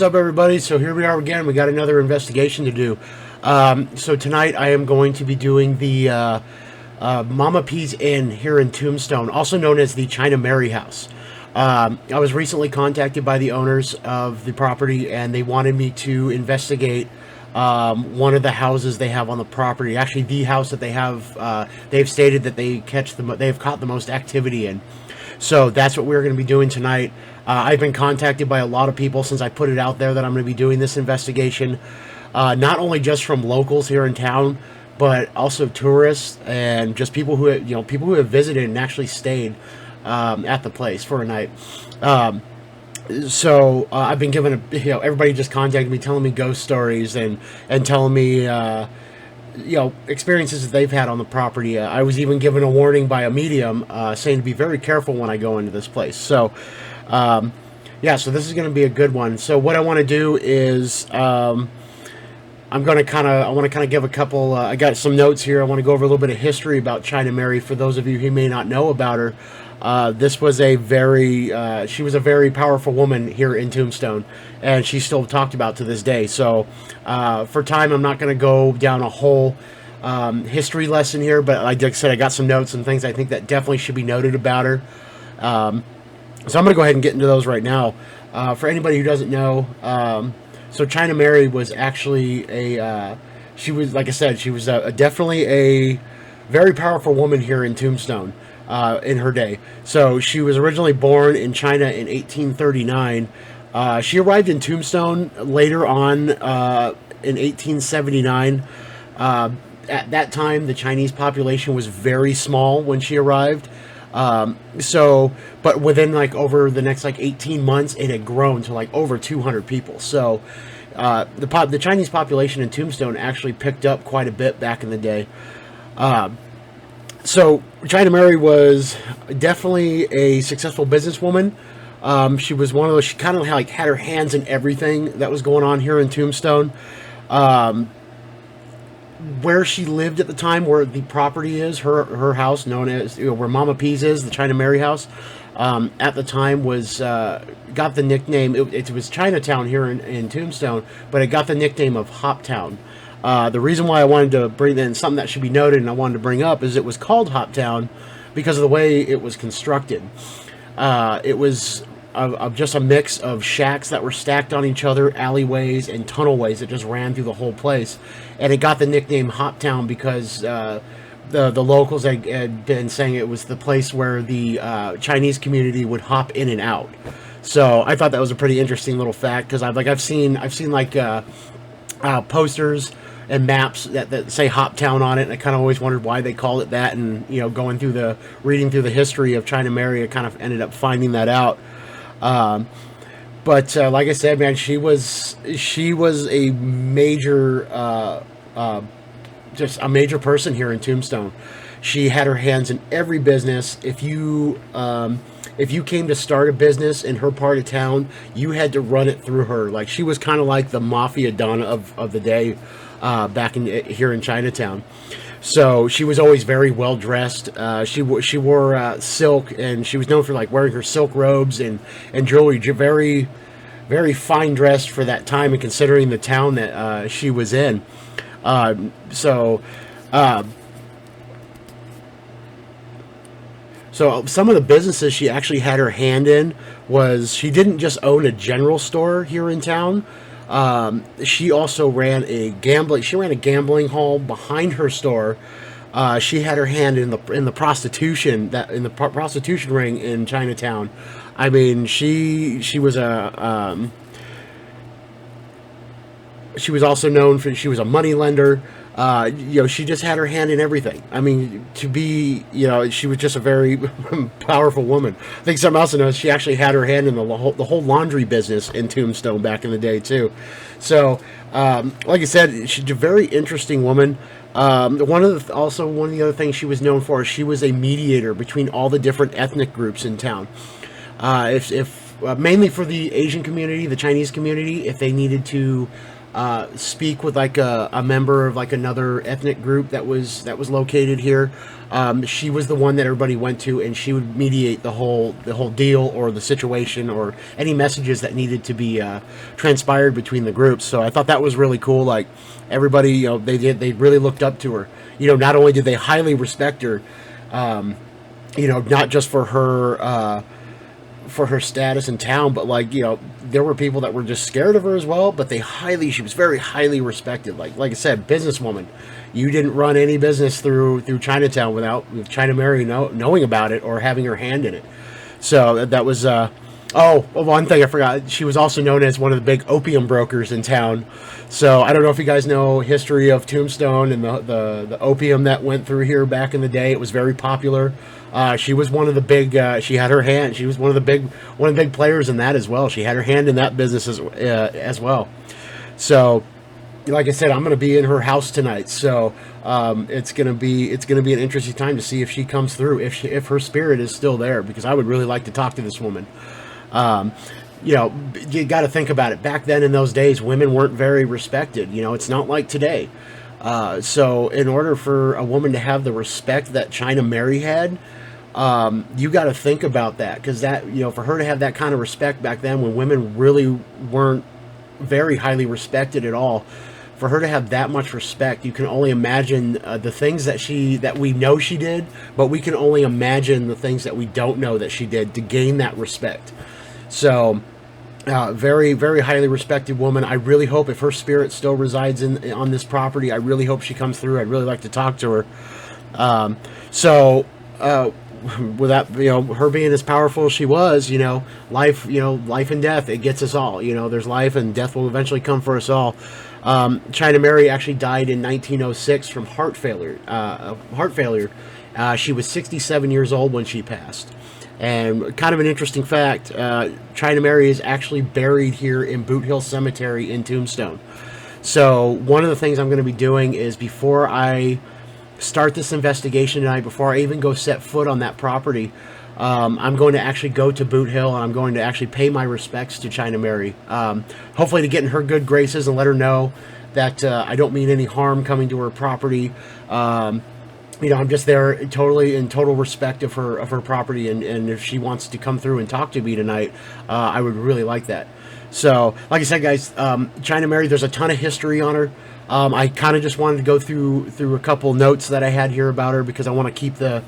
up, everybody? So here we are again. We got another investigation to do. So tonight I am going to be doing the Mama P's Inn here in Tombstone, also known as the China Mary House. I was recently contacted by the owners of the property, and they wanted me to investigate one of the houses they have on the property. Actually, the house that they have. They've stated that they've caught the most activity in. So that's what we're going to be doing tonight. I've been contacted by a lot of people since I put it out there that I'm going to be doing this investigation. Not only just from locals here in town, but also tourists and just people who have visited and actually stayed at the place for a night. So I've been given everybody just contacted me, telling me ghost stories and telling me experiences that they've had on the property. I was even given a warning by a medium saying to be very careful when I go into this place. So yeah, so this is going to be a good one. So what I want to do is I want to kind of give a couple. I got some notes here. I want to go over a little bit of history about China Mary for those of you who may not know about her. This was she was a very powerful woman here in Tombstone, and she's still talked about to this day. So for time, I'm not going to go down a whole history lesson here, but like I said, I got some notes and things I think that definitely should be noted about her. So I'm going to go ahead and get into those right now. For anybody who doesn't know, so China Mary was actually she was, like I said, she was definitely a very powerful woman here in Tombstone in her day. So she was originally born in China in 1839. She arrived in Tombstone later on in 1879. At that time, the Chinese population was very small when she arrived. But within over the next 18 months, it had grown to over 200 people. So the Chinese population in Tombstone actually picked up quite a bit back in the day. So China Mary was definitely a successful businesswoman. She was one of those. She kind of had her hands in everything that was going on here in Tombstone. Where she lived at the time, where the property is, her house, known as where Mama P's is, the China Mary House, at the time was got the nickname. It was Chinatown here in Tombstone, but it got the nickname of Hoptown. The reason why I wanted to bring in something that should be noted, and I wanted to bring up, is it was called Hoptown because of the way it was constructed. It was just a mix of shacks that were stacked on each other, alleyways and tunnelways that just ran through the whole place, and it got the nickname Hoptown because the locals had been saying it was the place where the Chinese community would hop in and out. So I thought that was a pretty interesting little fact because I've seen posters and maps that say Hoptown on it, and I kind of always wondered why they called it that. And reading through the history of China Mary, I kind of ended up finding that out. But like I said, man, she was a major, just a major person here in Tombstone. She had her hands in every business. If you came to start a business in her part of town, you had to run it through her. She was kind of like the mafia don of the day back here in Chinatown. So she was always very well dressed. She wore silk, and she was known for wearing her silk robes and jewelry. Very, very fine dressed for that time, and considering the town that she was in. So some of the businesses she actually had her hand in was, she didn't just own a general store here in town. She also ran a gambling hall behind her store. She had her hand in the prostitution prostitution ring in Chinatown. I mean, she was she was also known for, she was a money lender. She just had her hand in everything. I mean, she was just a very powerful woman. I think something else to know is she actually had her hand in the whole laundry business in Tombstone back in the day too. So, like I said, she's a very interesting woman. One of the other things she was known for is she was a mediator between all the different ethnic groups in town. Mainly for the Asian community, the Chinese community, if they needed to speak with like a member of like another ethnic group that was located here. She was the one that everybody went to, and she would mediate the whole deal or the situation or any messages that needed to be transpired between the groups. So I thought that was really cool. Like everybody, you know, they really looked up to her. You know, not only did they highly respect her, you know, not just for her status in town, but like, you know, there were people that were just scared of her as well, but she was very highly respected. Like I said, businesswoman. You didn't run any business through Chinatown without China Mary knowing about it or having her hand in it. So that was one thing I forgot. She was also known as one of the big opium brokers in town. So I don't know if you guys know history of Tombstone and the opium that went through here back in the day. It was very popular. She was one of the big. She had her hand. She was one of the big players in that as well. She had her hand in that business as well. So, like I said, I'm going to be in her house tonight. So it's going to be an interesting time to see if she comes through, if her spirit is still there, because I would really like to talk to this woman. You know, you got to think about it. Back then in those days, women weren't very respected. You know, it's not like today. So in order for a woman to have the respect that China Mary had, you got to think about that, because that, you know, for her to have that kind of respect back then when women really weren't very highly respected at all, for her to have that much respect, you can only imagine the things that we know she did, but we can only imagine the things that we don't know that she did to gain that respect. So very, very highly respected woman. I really hope, if her spirit still resides on this property, I really hope she comes through. I'd really like to talk to her. With that, you know, her being as powerful as she was, you know, life and death, it gets us all. You know, there's life and death will eventually come for us all. China Mary actually died in 1906 from heart failure. She was 67 years old when she passed. And kind of an interesting fact, China Mary is actually buried here in Boot Hill Cemetery in Tombstone. So one of the things I'm going to be doing is, before I start this investigation tonight, before I even go set foot on that property, I'm going to actually go to Boot Hill, and I'm going to actually pay my respects to China Mary. Hopefully to get in her good graces and let her know that I don't mean any harm coming to her property. You know, I'm just there totally in total respect of her property, and if she wants to come through and talk to me tonight, I would really like that. So, like I said, guys, China Mary, there's a ton of history on her. I kind of just wanted to go through a couple notes that I had here about her, because I want to keep the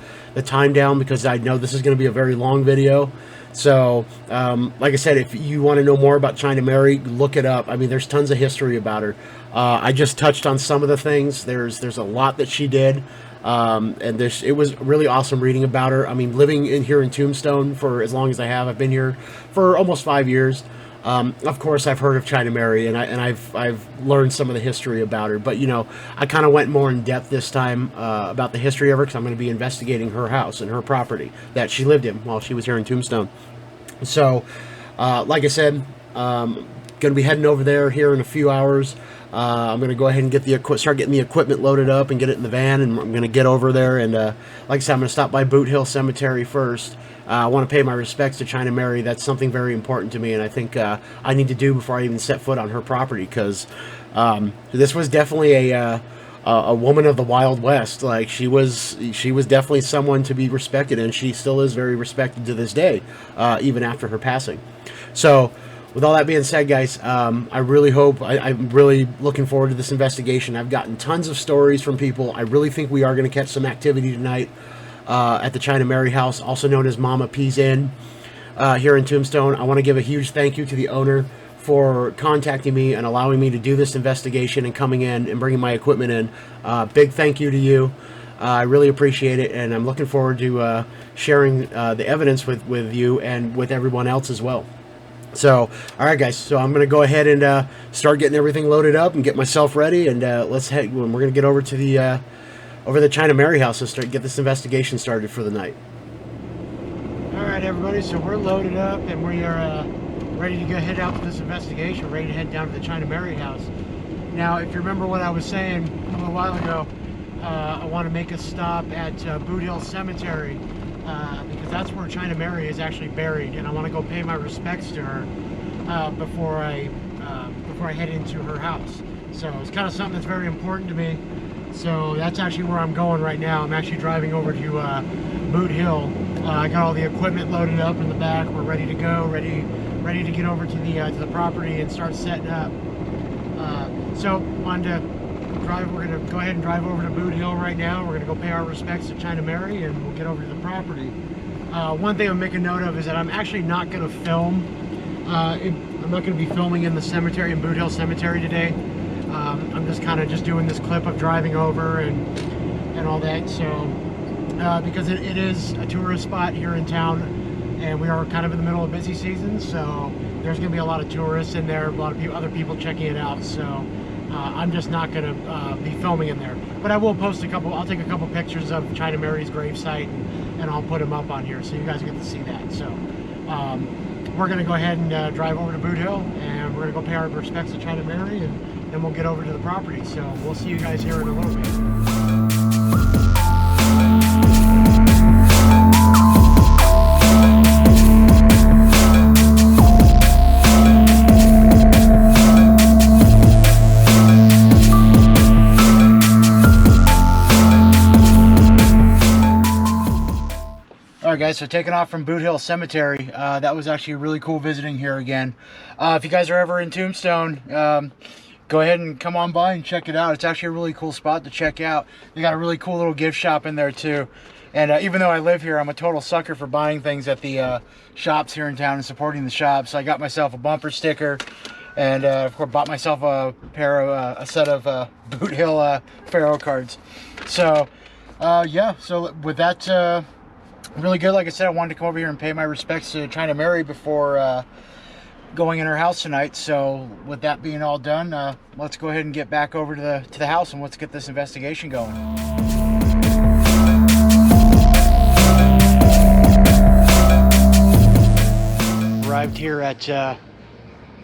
time down, because I know this is going to be a very long video. So, like I said, if you want to know more about China Mary, look it up. I mean, there's tons of history about her. I just touched on some of the things. There's a lot that she did. And it was really awesome reading about her. I mean, living here in Tombstone for as long as I have, I've been here for almost 5 years. Of course, I've heard of China Mary, and I've learned some of the history about her. But, you know, I kind of went more in depth this time about the history of her, because I'm going to be investigating her house and her property that she lived in while she was here in Tombstone. So, like I said, going to be heading over there here in a few hours. I'm going to go ahead and start getting the equipment loaded up and get it in the van, and I'm going to get over there. And like I said, I'm going to stop by Boot Hill Cemetery first. I want to pay my respects to China Mary. That's something very important to me, and I think I need to do before I even set foot on her property, because this was definitely a woman of the Wild West. Like, she was definitely someone to be respected, and she still is very respected to this day, even after her passing. So, with all that being said, guys, I really hope, I'm really looking forward to this investigation. I've gotten tons of stories from people. I really think we are going to catch some activity tonight at the China Mary house, also known as Mama P's Inn, here in Tombstone. I want to give a huge thank you to the owner for contacting me and allowing me to do this investigation and coming in and bringing my equipment in. Big thank you to you. I really appreciate it, and I'm looking forward to sharing the evidence with you and with everyone else as well. So, all right, guys. So I'm going to go ahead and start getting everything loaded up and get myself ready, and let's head. We're going to get over to the China Mary house and get this investigation started for the night. All right, everybody. So we're loaded up, and we are ready to go head out for this investigation. Ready to head down to the China Mary house. Now, if you remember what I was saying a little while ago, I want to make a stop at Boot Hill Cemetery. Because that's where China Mary is actually buried, and I want to go pay my respects to her before before I head into her house. So it's kind of something that's very important to me. So that's actually where I'm going right now. I'm actually driving over to Boot Hill. I got all the equipment loaded up in the back. We're ready to go, ready to get over to the property and start setting up. So wanted to drive. We're gonna go ahead and drive over to Boot Hill right now. We're gonna go pay our respects to China Mary, and we'll get over to the property. One thing I'm making note of is that I'm actually not gonna film. I'm not gonna be filming in the cemetery, in Boot Hill Cemetery today. I'm just kind of doing this clip of driving over and all that. So because it is a tourist spot here in town, and we are kind of in the middle of busy season, so there's going to be a lot of tourists in there, a lot of other people checking it out. So I'm just not going to be filming in there, but I will post I'll take a couple pictures of China Mary's gravesite, and I'll put them up on here so you guys get to see that. So we're going to go ahead and drive over to Boot Hill, and we're going to go pay our respects to China Mary, and then we'll get over to the property. So we'll see you guys here in a little bit. Alright guys, so taking off from Boot Hill Cemetery, that was actually really cool visiting here again. If you guys are ever in Tombstone, go ahead and come on by and check it out. It's actually a really cool spot to check out. They got a really cool little gift shop in there too. And even though I live here, I'm a total sucker for buying things at the shops here in town and supporting the shops. So I got myself a bumper sticker, and of course bought myself a set of Boot Hill Pharaoh cards. So yeah, so with that, really good. Like I said, I wanted to come over here and pay my respects to China Mary before going in her house tonight. So with that being all done, let's go ahead and get back over to the house, and let's get this investigation going. Arrived here at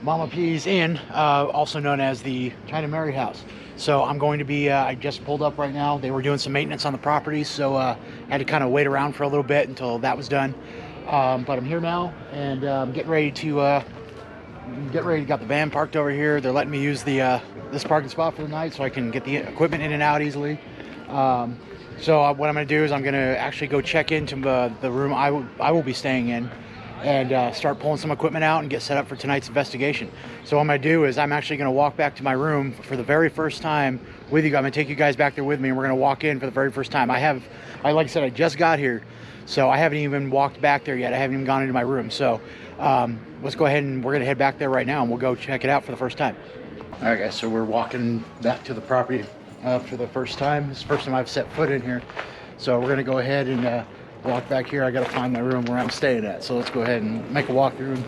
Mama P's Inn, also known as the China Mary house. So I'm going to be, I just pulled up right now. They were doing some maintenance on the property, so I had to kind of wait around for a little bit until that was done. But I'm here now, and I'm getting ready to got the van parked over here. They're letting me use the this parking spot for the night so I can get the equipment in and out easily. So what I'm going to do is I'm going to actually go check into the room I will be staying in, and start pulling some equipment out and get set up for tonight's investigation. So what I'm going to do is I'm actually going to walk back to my room for the very first time with you. I'm going to take you guys back there with me, and we're going to walk in for the very first time. Like I said, I just got here, so I haven't even walked back there yet. I haven't even gone into my room. So let's go ahead, and we're going to head back there right now, and we'll go check it out for the first time. All right, guys, so we're walking back to the property for the first time. This is the first time I've set foot in here. So we're going to go ahead and walk back here. I got to find my room where I'm staying at. So let's go ahead and make a walkthrough.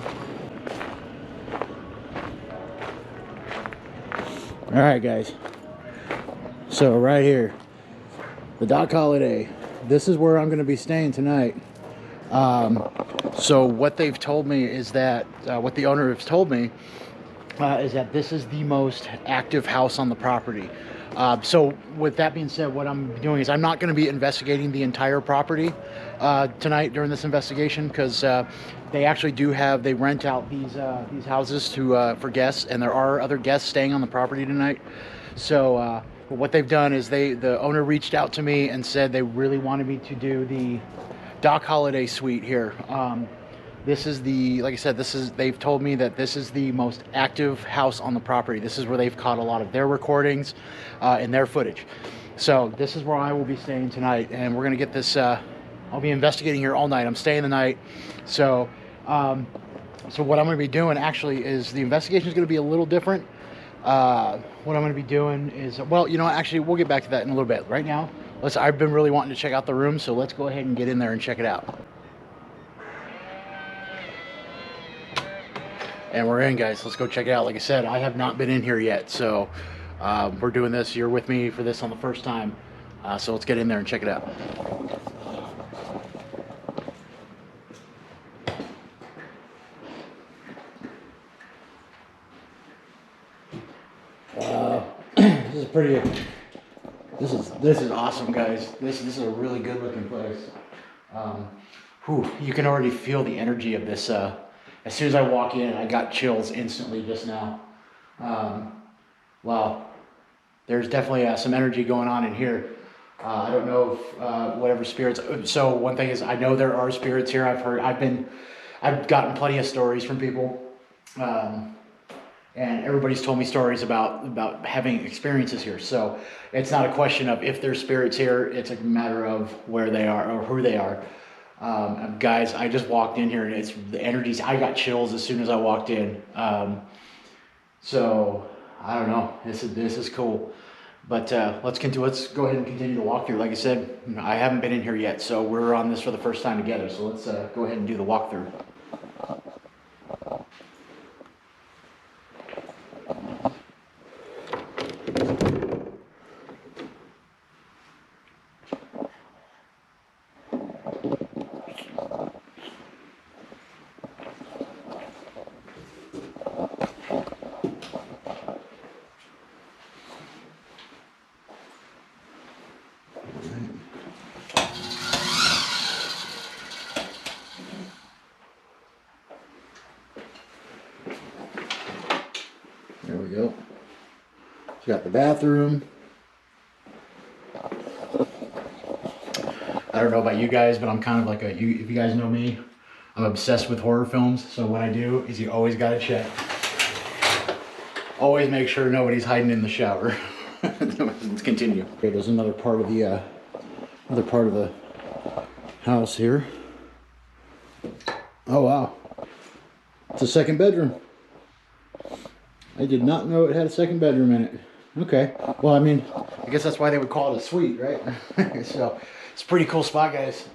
All right, guys. So right here, the Dock Holiday. This is where I'm going to be staying tonight. So what they've told me is that, what the owner has told me is that this is the most active house on the property. So with that being said, what I'm doing is I'm not going to be investigating the entire property tonight during this investigation, because they actually they rent out these houses for guests, and there are other guests staying on the property tonight. So what they've done is the owner reached out to me and said they really wanted me to do the Dock Holiday Suite here. This is like I said, they've told me that this is the most active house on the property. This is where they've caught a lot of their recordings and their footage. So this is where I will be staying tonight, and we're gonna get this, I'll be investigating here all night. I'm staying the night. So, so what I'm gonna be doing actually is the investigation is gonna be a little different. What I'm gonna be doing is, well, you know, actually we'll get back to that in a little bit. Right now, I've been really wanting to check out the room, so let's go ahead and get in there and check it out. And we're in, guys. Let's go check it out. Like I said, I have not been in here yet, so we're doing this. You're with me for this on the first time, so let's get in there and check it out. This is pretty. This is awesome, guys. This is a really good looking place. You can already feel the energy of this. As soon as I walk in, I got chills instantly just now. Well, there's definitely some energy going on in here. I don't know if whatever spirits. So one thing is, I know there are spirits here. I've gotten plenty of stories from people, um, and everybody's told me stories about having experiences here. So it's not a question of if there's spirits here. It's a matter of where they are or who they are. Guys, I just walked in here and it's the energies. I got chills as soon as I walked in. So I don't know. This is cool. But let's go ahead and continue the walkthrough. Like I said, I haven't been in here yet, so we're on this for the first time together. So let's go ahead and do the walkthrough. There we go. You got the bathroom. I don't know about you guys, but I'm kind of like if you guys know me, I'm obsessed with horror films. So what I do is you always got to check. Always make sure nobody's hiding in the shower. Let's continue. Okay, there's another part of the house here. Oh wow. It's a second bedroom. I did not know it had a second bedroom in it. Okay. Well, I mean, I guess that's why they would call it a suite, right? So it's a pretty cool spot, guys.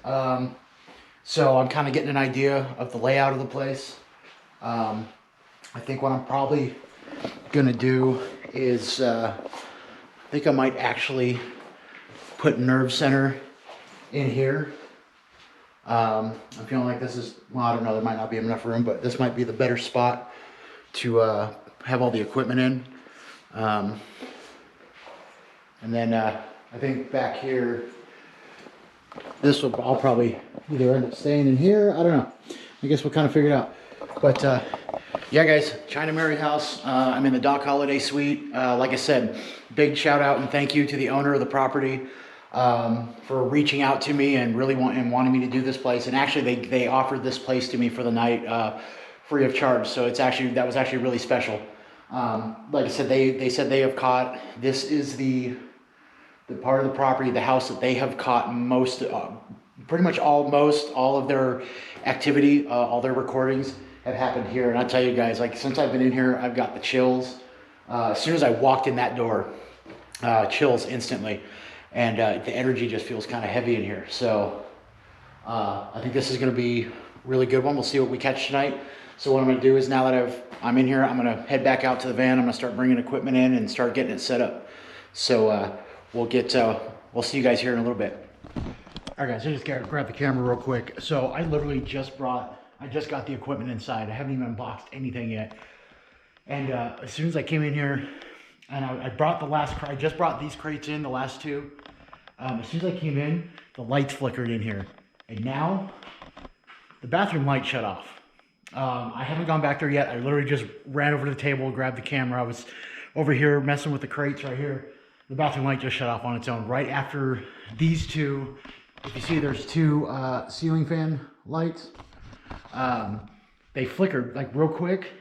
So I'm kind of getting an idea of the layout of the place. I think what I'm probably gonna do is, I think I might actually put nerve center in here. I'm feeling like this is, well, I don't know, there might not be enough room, but this might be the better spot to have all the equipment in. And then I think back here, I'll probably either end up staying in here. I don't know. I guess we'll kind of figure it out. But yeah, guys, China Mary house. I'm in the Doc Holiday Suite. Like I said, big shout out and thank you to the owner of the property for reaching out to me and really wanting me to do this place. And actually, they offered this place to me for the night free of charge. So that was actually really special. Like I said, they said they have caught. This is the part of the property, the house that they have caught most, pretty much all of their activity, all their recordings have happened here. And I tell you guys, like since I've been in here, I've got the chills. As soon as I walked in that door, chills instantly, and the energy just feels kind of heavy in here. So I think this is going to be a really good one. We'll see what we catch tonight. So what I'm going to do is now that I'm in here, I'm going to head back out to the van. I'm going to start bringing equipment in and start getting it set up. So we'll see you guys here in a little bit. All right, guys, I just grab the camera real quick. So I literally just got the equipment inside. I haven't even unboxed anything yet. And as soon as I came in here, and I just brought these crates in, the last two. As soon as I came in, the lights flickered in here. And now, the bathroom light shut off. I haven't gone back there yet. I literally just ran over to the table, grabbed the camera. I was over here messing with the crates right here. The bathroom light just shut off on its own. Right after these two, if you see there's two ceiling fan lights. They flickered like real quick,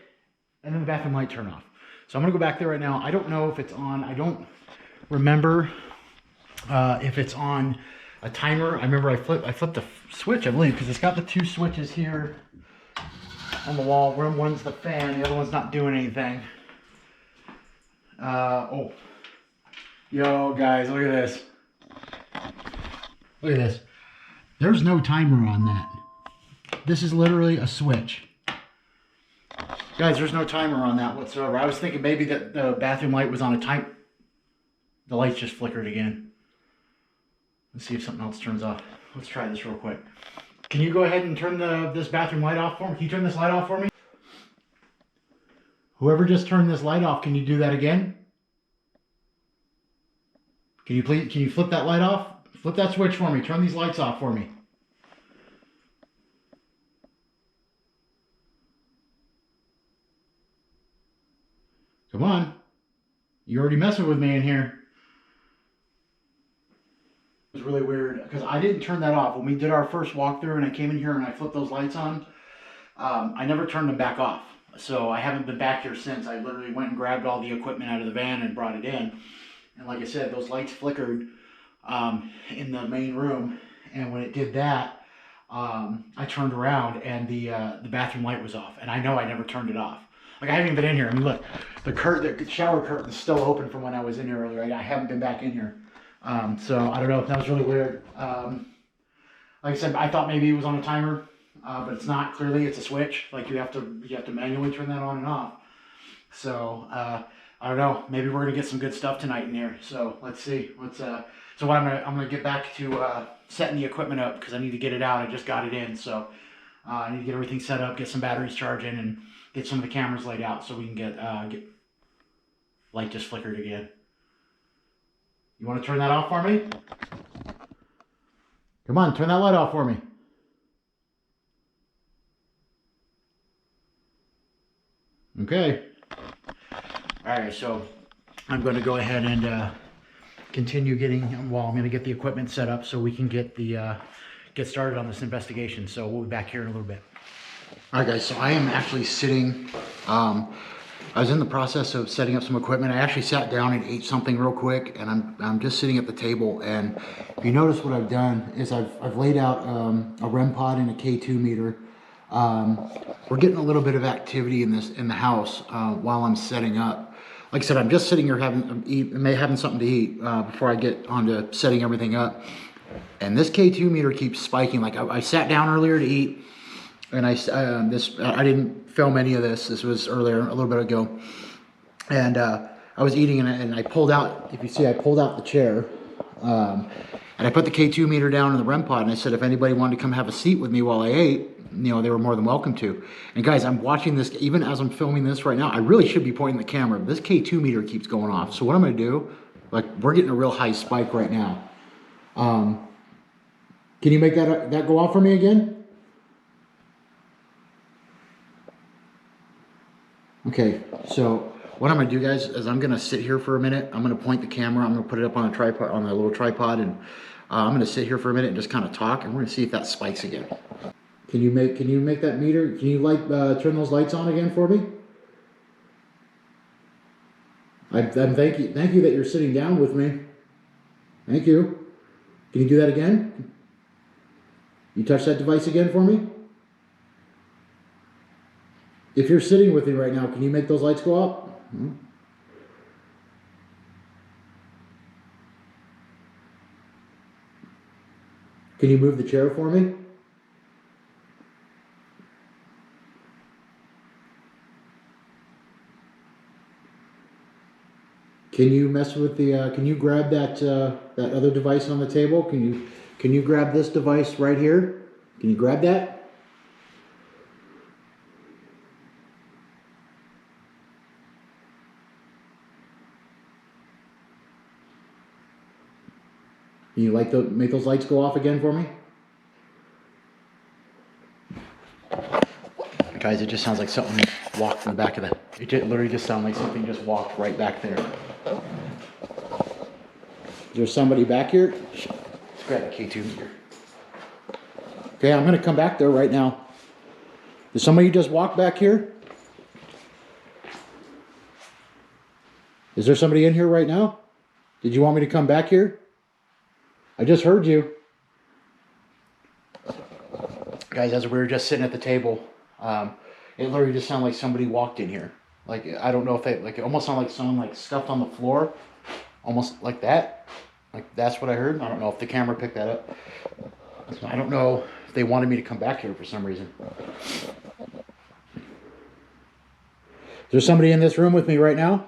and then the bathroom light turned off. So I'm gonna go back there right now. I don't know if it's on. I don't remember if it's on a timer. I remember I flipped the switch, I believe, because it's got the two switches here on the wall. One's the fan, the other one's not doing anything. Oh, yo guys, look at this. Look at this. There's no timer on that. This is literally a switch. Guys, there's no timer on that whatsoever. I was thinking maybe that the bathroom light was on a time. The lights just flickered again. Let's see if something else turns off. Let's try this real quick. Can you go ahead and turn this bathroom light off for me? Can you turn this light off for me? Whoever just turned this light off, can you do that again? Can you flip that light off? Flip that switch for me. Turn these lights off for me. Come Come on. You're already messing with me in here. It was really weird because I didn't turn that off. When we did our first walkthrough and I came in here and I flipped those lights on, I never turned them back off. So I haven't been back here since. I literally went and grabbed all the equipment out of the van and brought it in. And like I said, those lights flickered in the main room. And when it did that, I turned around and the bathroom light was off. And I know I never turned it off. Like I haven't even been in here. I mean, look, the shower curtain is still open from when I was in here earlier. I haven't been back in here. So I don't know if that was really weird. Like I said, I thought maybe it was on a timer, but it's not. Clearly, it's a switch. Like you have to manually turn that on and off. So I don't know. Maybe we're gonna get some good stuff tonight in here. So let's see. So what I'm gonna get back to setting the equipment up because I need to get it out. I just got it in, so I need to get everything set up, get some batteries charging, and get some of the cameras laid out so we can get light just flickered again. You want to turn that off for me? Come on, turn that light off for me. Okay. All right, so I'm going to go ahead and continue getting, well, I'm going to get the equipment set up so we can get started on this investigation. So we'll be back here in a little bit. All right, guys, so I am actually sitting, I was in the process of setting up some equipment. I actually sat down and ate something real quick, and I'm just sitting at the table. And if you notice what I've done is I've laid out a REM pod and a K2 meter. We're getting a little bit of activity in the house while I'm setting up. Like I said, I'm just sitting here having something to eat before I get on to setting everything up. And this K2 meter keeps spiking. Like I sat down earlier to eat, and I didn't film any of this. This was earlier, a little bit ago. And I was eating, and I pulled out, if you see, I pulled out the chair. And I put the K2 meter down in the REM pod, and I said if anybody wanted to come have a seat with me while I ate, you know, they were more than welcome to. And guys, I'm watching this, even as I'm filming this right now, I really should be pointing the camera, but this K2 meter keeps going off. So what I'm gonna do, like, we're getting a real high spike right now. Can you make that go off for me again? Okay, so what I'm gonna do, guys, is I'm gonna sit here for a minute. I'm gonna point the camera. I'm gonna put it up on a tripod, on a little tripod, and I'm gonna sit here for a minute and just kind of talk, and we're gonna see if that spikes again. Can you make that meter? Can you turn those lights on again for me? Thank you that you're sitting down with me. Thank you. Can you do that again? You touch that device again for me? If you're sitting with me right now, can you make those lights go up? Hmm. Can you move the chair for me? Can you mess with the, can you grab that other device on the table? Can you grab this device right here? Can you grab that? Can you make those lights go off again for me? Guys, it just sounds like something walked in the back of the... It literally just sounded like something just walked right back there. Is there somebody back here? Let's grab the K2 meter. Okay, I'm going to come back there right now. Did somebody just walk back here? Is there somebody in here right now? Did you want me to come back here? I just heard you. Guys, as we were just sitting at the table, it literally just sounded like somebody walked in here. Like, I don't know if they, like, it almost sounded like someone, like, stuffed on the floor. Almost like that. Like, that's what I heard. I don't know if the camera picked that up. So I don't know if they wanted me to come back here for some reason. Is there somebody in this room with me right now?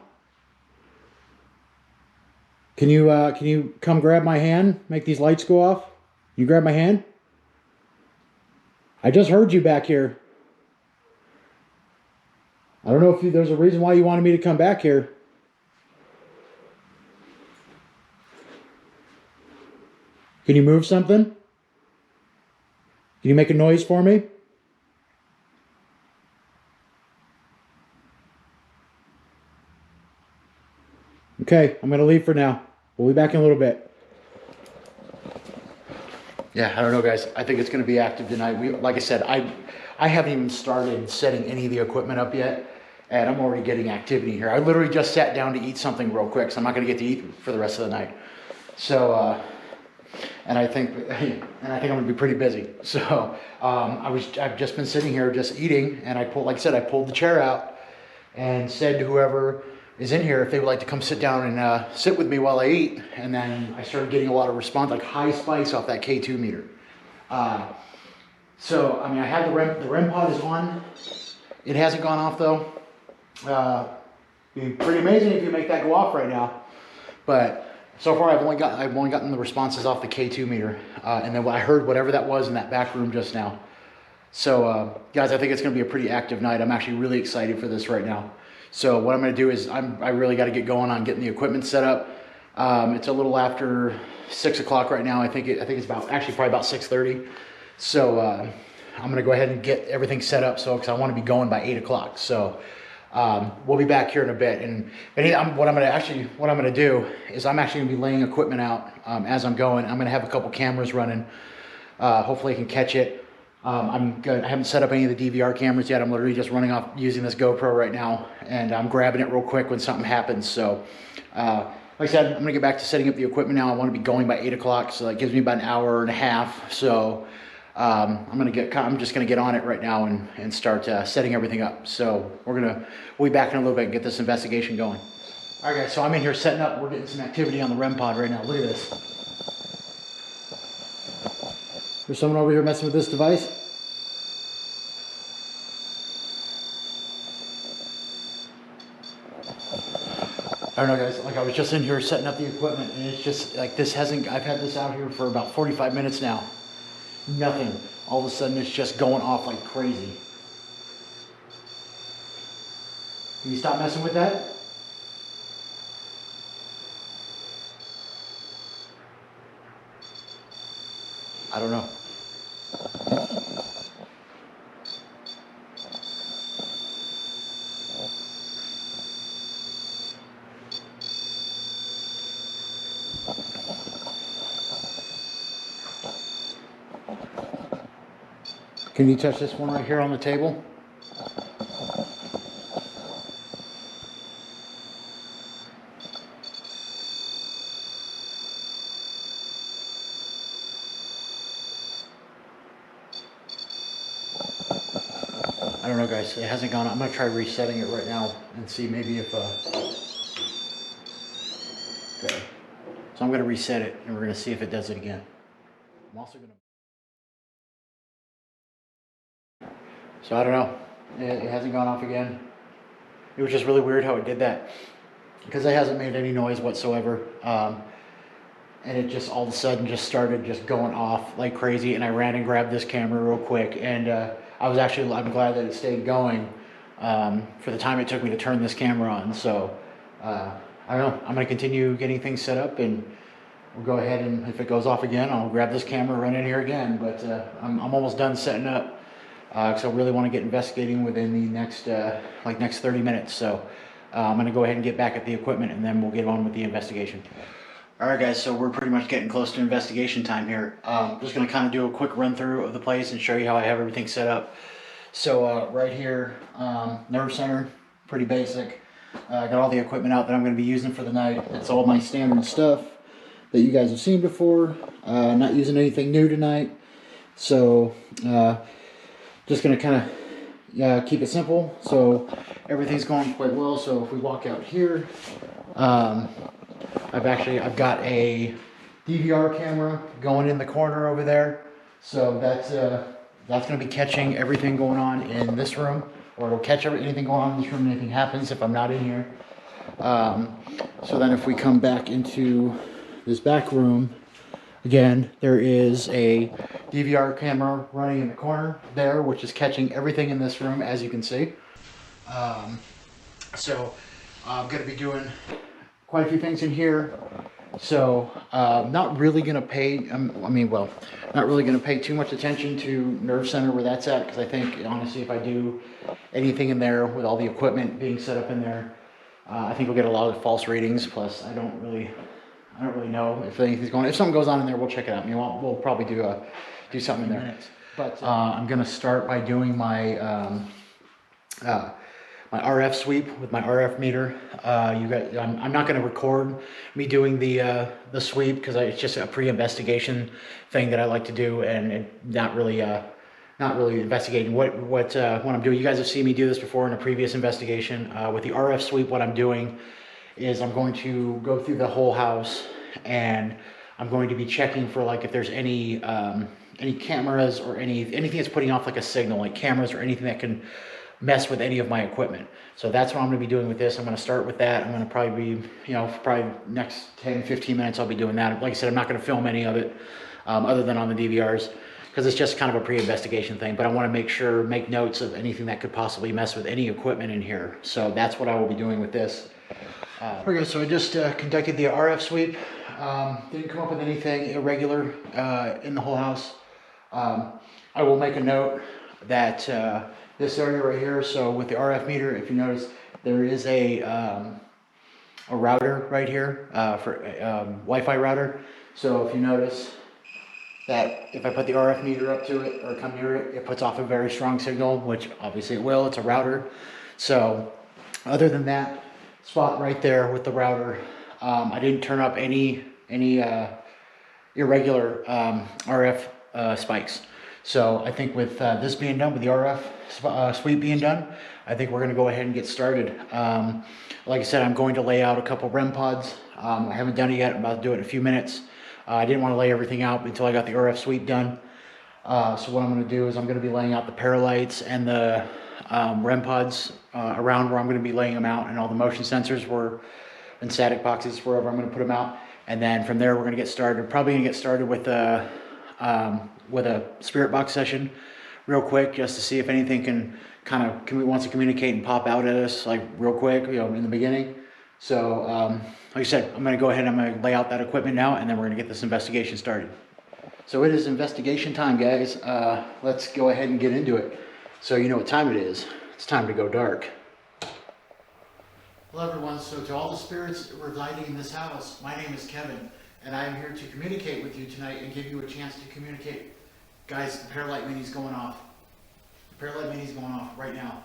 Can you come grab my hand? Make these lights go off? You grab my hand? I just heard you back here. I don't know if there's a reason why you wanted me to come back here. Can you move something? Can you make a noise for me? Okay, I'm gonna leave for now. We'll be back in a little bit. Yeah, I don't know, guys. I think it's going to be active tonight. Like I said, I haven't even started setting any of the equipment up yet, and I'm already getting activity here. I literally just sat down to eat something real quick, so I'm not going to get to eat for the rest of the night. So, and I think I'm going to be pretty busy. So, I've just been sitting here just eating, and like I said, I pulled the chair out and said to whoever is in here if they would like to come sit down and sit with me while I eat. And then I started getting a lot of response, like high spikes off that K2 meter. So I mean, I have the REM pod is on. It hasn't gone off though. It'd be pretty amazing if you make that go off right now. But so far I've only gotten the responses off the K2 meter, and then I heard whatever that was in that back room just now. So guys, I think it's going to be a pretty active night. I'm actually really excited for this right now. So what I'm going to do is I really got to get going on getting the equipment set up. It's a little after 6 o'clock right now. I think it's probably about 6:30. So I'm going to go ahead and get everything set up. So because I want to be going by 8 o'clock. So we'll be back here in a bit. And what I'm going to do is I'm actually going to be laying equipment out as I'm going. I'm going to have a couple cameras running. Hopefully I can catch it. I haven't set up any of the DVR cameras yet. I'm literally just running off using this GoPro right now, and I'm grabbing it real quick when something happens. So, like I said, I'm gonna get back to setting up the equipment now. I want to be going by 8 o'clock, so that gives me about an hour and a half. So, I'm just gonna get on it right now and start setting everything up. So we'll be back in a little bit and get this investigation going. All right, guys. So I'm in here setting up. We're getting some activity on the REM pod right now. Look at this. There's someone over here messing with this device. I don't know, guys, like I was just in here setting up the equipment, and it's just like I've had this out here for about 45 minutes now. Nothing. All of a sudden it's just going off like crazy. Can you stop messing with that? I don't know. Can you touch this one right here on the table? I don't know, guys. It hasn't gone. I'm going to try resetting it right now and see maybe if... Okay. So I'm going to reset it, and we're going to see if it does it again. I'm also going to... So I don't know. It hasn't gone off again. It was just really weird how it did that, because it hasn't made any noise whatsoever. And it just all of a sudden just started just going off like crazy, and I ran and grabbed this camera real quick, and I'm glad that it stayed going for the time it took me to turn this camera on. So I don't know, I'm going to continue getting things set up, and we'll go ahead, and if it goes off again, I'll grab this camera, run in here again. But I'm almost done setting up, because I really want to get investigating within the next 30 minutes. So I'm going to go ahead and get back at the equipment, and then we'll get on with the investigation. Alright, guys, so we're pretty much getting close to investigation time here. Just going to kind of do a quick run through of the place and show you how I have everything set up. So right here, nerve center, pretty basic. I got all the equipment out that I'm going to be using for the night. It's all my standard stuff that you guys have seen before. Not using anything new tonight. So just going to kind of keep it simple. So everything's going quite well. So if we walk out here, I've got a DVR camera going in the corner over there, so that's going to be catching everything going on in this room, or it'll catch anything going on in this room. Anything happens if I'm not in here. So then if we come back into this back room, again, there is a DVR camera running in the corner there, which is catching everything in this room, as you can see. So I'm going to be doing quite a few things in here. So not really going to pay, not really going to pay too much attention to nerve center where that's at, because I think honestly if I do anything in there with all the equipment being set up in there, I think we'll get a lot of false readings. Plus, I don't really know if anything's going on. If something goes on in there, we'll check it out. We'll probably do something in there. But I'm gonna start by doing my my RF sweep with my RF meter. I'm not going to record me doing the sweep because it's just a pre-investigation thing that I like to do, and not really investigating what I'm doing. You guys have seen me do this before in a previous investigation. With the RF sweep, what I'm doing is I'm going to go through the whole house, and I'm going to be checking for like if there's any cameras or anything that's putting off like a signal, like cameras or anything that can mess with any of my equipment. So that's what I'm going to be doing with this. I'm going to start with that. I'm going to probably be, probably next 10-15 minutes I'll be doing that. Like I said, I'm not going to film any of it other than on the DVRs because it's just kind of a pre-investigation thing. But I want to make notes of anything that could possibly mess with any equipment in here. So that's what I will be doing with this. Okay, so I just conducted the RF sweep. Didn't come up with anything irregular in the whole house. I will make a note that this area right here, so with the RF meter, if you notice, there is a router right here for Wi-Fi router. So if you notice that if I put the RF meter up to it or come near it, it puts off a very strong signal, which obviously it will. It's a router. So other than that spot right there with the router, I didn't turn up any irregular RF spikes. So I think with this being done, with the RF sweep being done, I think we're going to go ahead and get started. Like I said, I'm going to lay out a couple REM pods. I haven't done it yet. I'm about to do it in a few minutes. I didn't want to lay everything out until I got the RF sweep done. So what I'm going to do is I'm going to be laying out the paralights and the REM pods around where I'm going to be laying them out, and all the motion sensors and static boxes wherever I'm going to put them out. And then from there, we're going to get started. Probably going to get started with a spirit box session real quick, just to see if anything wants to communicate and pop out at us like real quick, in the beginning. So like I said, I'm going to go ahead and I'm going to lay out that equipment now, and then we're going to get this investigation started. So it is investigation time, guys. Let's go ahead and get into it. So you know what time it is. It's time to go dark. Hello everyone, so to all the spirits residing in this house, my name is Kevin, and I am here to communicate with you tonight and give you a chance to communicate. Guys, the Paralight Mini's going off. The Paralight Mini's going off right now.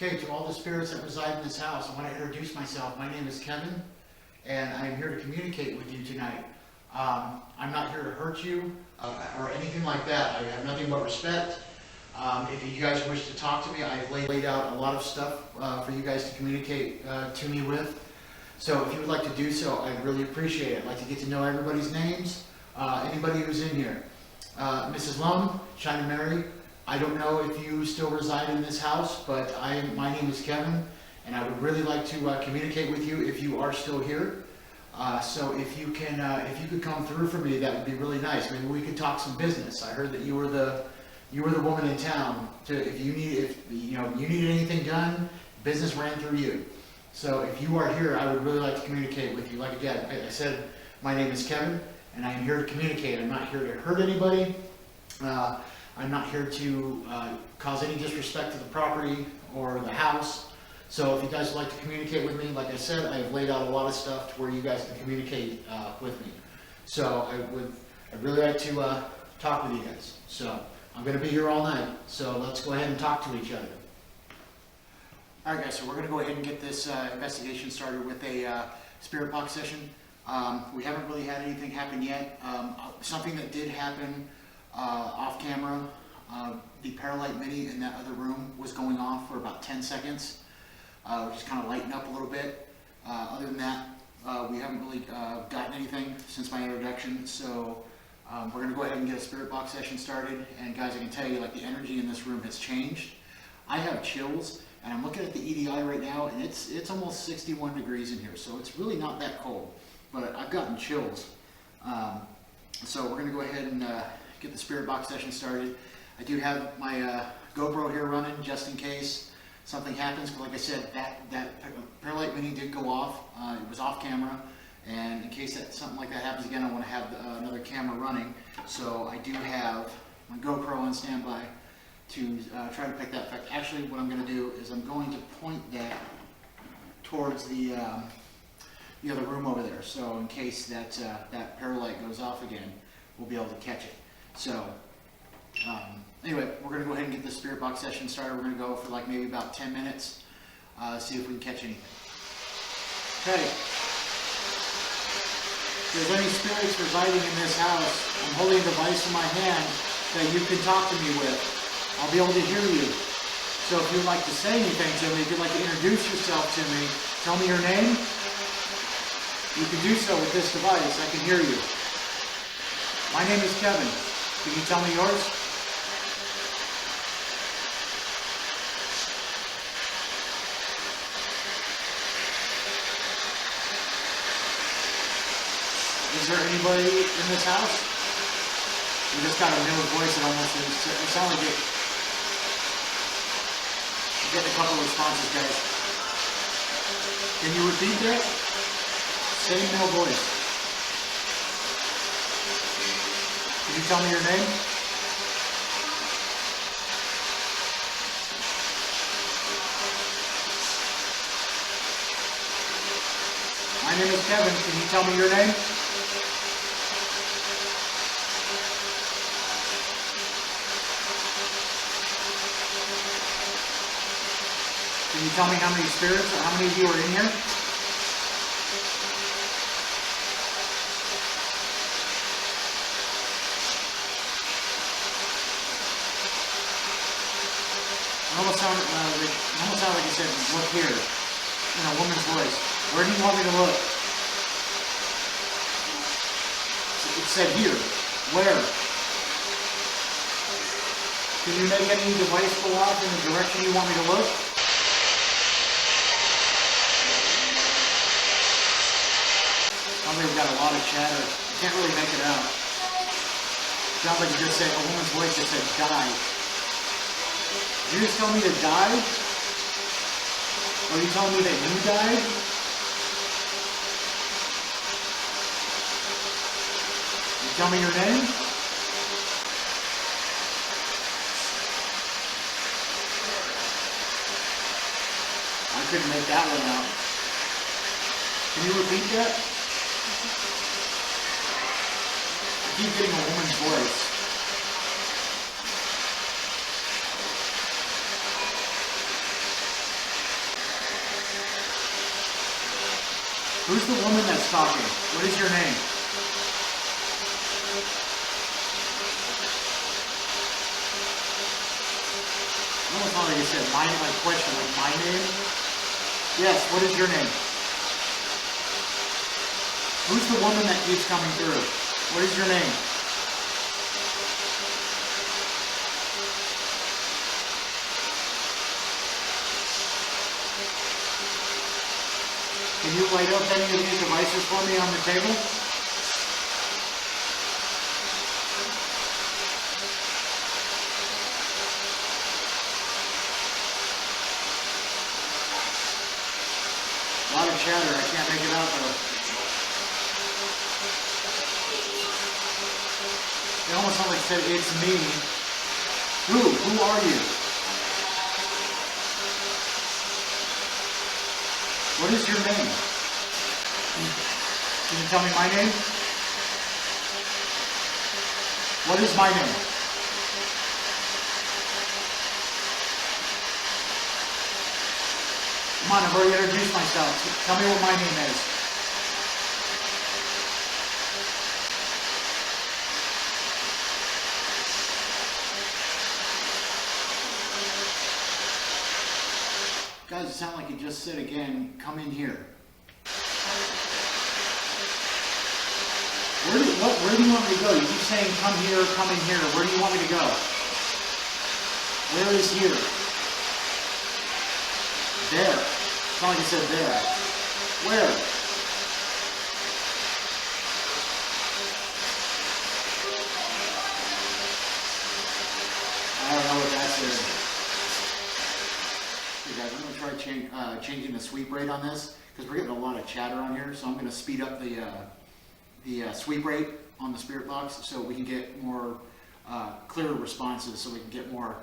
Okay, to all the spirits that reside in this house, I want to introduce myself. My name is Kevin, and I'm here to communicate with you tonight. I'm not here to hurt you or anything like that. I have nothing but respect. If you guys wish to talk to me, I've laid out a lot of stuff for you guys to communicate to me with. So if you would like to do so, I'd really appreciate it. I'd like to get to know everybody's names, anybody who's in here. Mrs. Lum, China Mary, I don't know if you still reside in this house, but my name is Kevin, and I would really like to communicate with you if you are still here. So if you could come through for me, that would be really nice. Maybe we could talk some business. I heard that you were the woman in town. If you needed anything done, business ran through you. So if you are here, I would really like to communicate with you. Like again, I said, my name is Kevin, and I am here to communicate. I'm not here to hurt anybody. I'm not here to cause any disrespect to the property or the house. So if you guys would like to communicate with me, like I said, I have laid out a lot of stuff to where you guys can communicate with me. So I'd really like to talk with you guys. So I'm going to be here all night. So let's go ahead and talk to each other. All right, guys. So we're going to go ahead and get this investigation started with a spirit box session. We haven't really had anything happen yet. Something that did happen off camera, the Paralight Mini in that other room was going off for about 10 seconds. We're just kind of lighten up a little bit. Other than that, we haven't really gotten anything since my introduction, so we're going to go ahead and get a spirit box session started. And guys, I can tell you, like, the energy in this room has changed. I have chills, and I'm looking at the EDI right now, and it's almost 61 degrees in here, so it's really not that cold, but I've gotten chills. So we're going to go ahead and get the spirit box session started. I do have my GoPro here running just in case something happens, but like I said, that Paralight Mini did go off. It was off camera, and in case something like that happens again, I want to have another camera running. So I do have my GoPro on standby to try to pick that effect. Actually, what I'm going to do is I'm going to point that towards the other room over there. So in case that Paralight goes off again, we'll be able to catch it. So anyway, we're going to go ahead and get the spirit box session started. We're going to go for like maybe about 10 minutes, see if we can catch anything. Okay. If there's any spirits residing in this house, I'm holding a device in my hand that you can talk to me with. I'll be able to hear you. So if you'd like to say anything to me, if you'd like to introduce yourself to me, tell me your name, you can do so with this device. I can hear you. My name is Kevin. Can you tell me yours? Is there anybody in this house? You just got a male voice that almost it sounds like it. I'm getting a couple of responses, guys. Can you repeat that? Same male voice. Can you tell me your name? My name is Kevin. Can you tell me your name? Can you tell me how many spirits or how many of you are in here? It almost sounded like you said, look here, in a woman's voice. Where do you want me to look? It said here. Where? Can you make any device go off in the direction you want me to look? We've got a lot of chatter. I can't really make it out. Sounds like you just said, a woman's voice just said, die. Did you just tell me to die? Or are you telling me that you died? You tell me your name? I couldn't make that one out. Can you repeat that? I keep getting a woman's voice. Who's the woman that's talking? What is your name? I almost thought like you said my question, like my name? Yes, what is your name? Who's the woman that keeps coming through? What is your name? Can you light up any of these devices for me on the table? A lot of chatter, I can't make it out though. It almost sounds like it said, it's me. Who are you? What is your name? Can you tell me my name? What is my name? Come on, I've already introduced myself. Tell me what my name is. Guys, it sounded like it just said again, come in here. Where do you want me to go? You keep saying come here, come in here. Where do you want me to go? Where is here? There. It's not like it said there. Where? I don't know what that says. Okay guys, I'm going to try changing the sweep rate on this because we're getting a lot of chatter on here, so I'm going to speed up the sweep rate on the spirit box so we can get more clearer responses, so we can get more,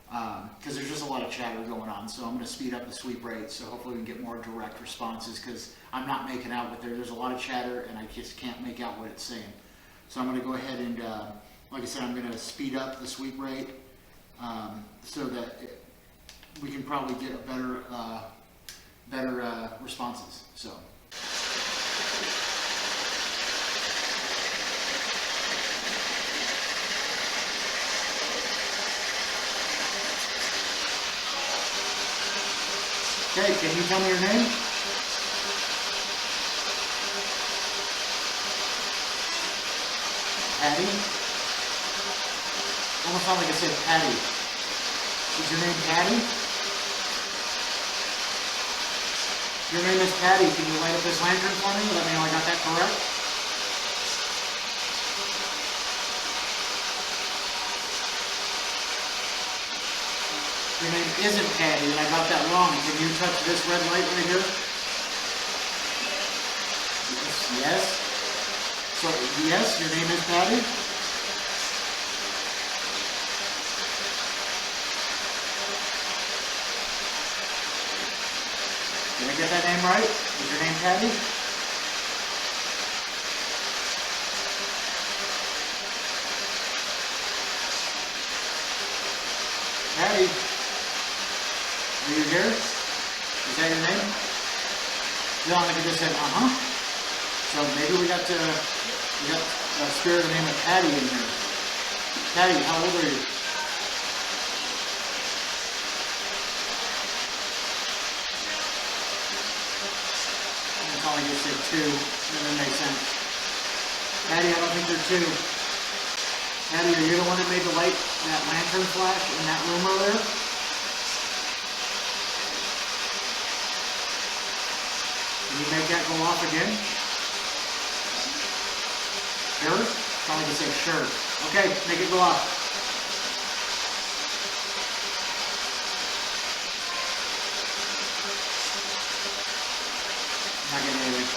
because there's just a lot of chatter going on. So I'm going to speed up the sweep rate so hopefully we can get more direct responses, because I'm not making out what there's a lot of chatter and I just can't make out what it's saying. So I'm going to go ahead and, like I said, I'm going to speed up the sweep rate so that we can probably get a better responses. So. Okay, can you tell me your name? Patty? Almost sounds like it said Patty. Is your name Patty? Your name is Patty. Can you light up this lantern for me? Let me know I got that correct. Your name isn't Patty, and I got that wrong. Can you touch this red light right here? Yes. So, yes, your name is Patty? Did I get that name right? Is your name Patty? Patty? Are you here? Is that your name? No, like I just said, So maybe we got a spirit of the name of Patty in here. Patty, how old are you? That's all I just said 2. That doesn't make sense. Patty, I don't think they're 2. Patty, are you the one that made the light, that lantern flash in that room over there? Can you make that go off again? Sure? Probably just say sure. Okay, make it go off. Not getting anything.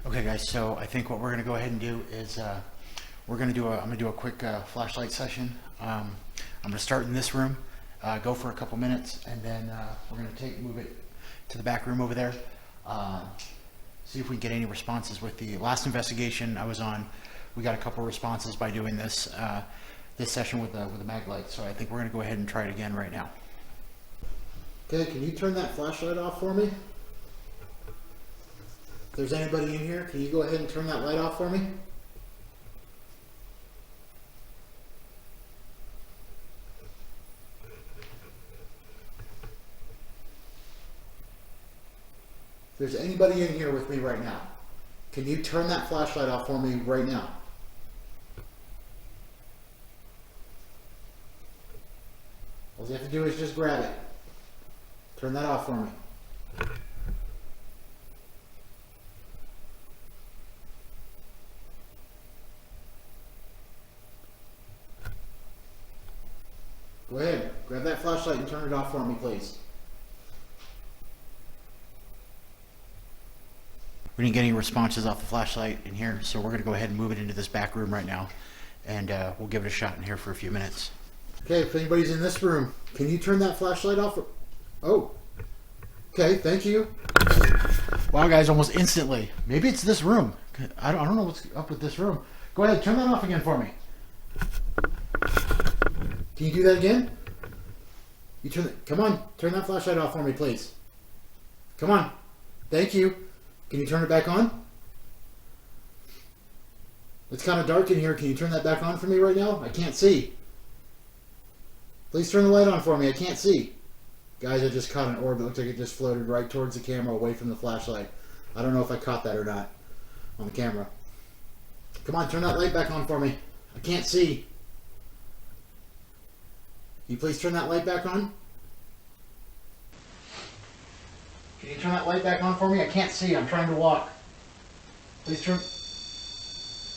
Okay guys, so I think what we're going to go ahead and do is I'm going to do a quick flashlight session. I'm going to start in this room, go for a couple minutes, and then we're going to move it to the back room over there. See if we can get any responses. With the last investigation I was on, we got a couple responses by doing this this session with the mag light. So I think we're going to go ahead and try it again right now. Okay, can you turn that flashlight off for me? If there's anybody in here, can you go ahead and turn that light off for me? If there's anybody in here with me right now, can you turn that flashlight off for me right now? All you have to do is just grab it. Turn that off for me. Go ahead, grab that flashlight and turn it off for me, please. We didn't get any responses off the flashlight in here, so we're going to go ahead and move it into this back room right now, and we'll give it a shot in here for a few minutes. Okay, if anybody's in this room, can you turn that flashlight off? Oh, okay, thank you. Wow, guys, almost instantly. Maybe it's this room. I don't know what's up with this room. Go ahead, turn that off again for me. Can you do that again? You come on, turn that flashlight off for me, please. Come on. Thank you. Can you turn it back on? It's kind of dark in here. Can you turn that back on for me right now? I can't see. Please turn the light on for me. I can't see. Guys, I just caught an orb. It looked like it just floated right towards the camera away from the flashlight. I don't know if I caught that or not on the camera. Come on, turn that light back on for me. I can't see. Can you please turn that light back on? Can you turn that light back on for me? I can't see. I'm trying to walk. Please turn...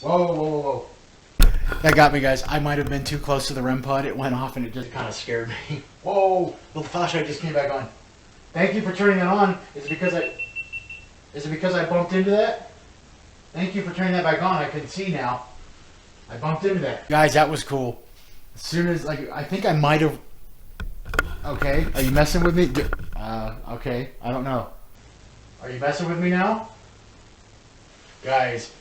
Whoa, whoa, whoa, whoa. That got me, guys. I might have been too close to the REM pod. It went off and it just kind of scared me. Whoa! The flashlight just came back on. Thank you for turning it on. Is it because I bumped into that? Thank you for turning that back on. I can see now. I bumped into that. Guys, that was cool. As soon as, like, I think I might have... Okay. Are you messing with me? Okay. I don't know. Are you messing with me now? Guys.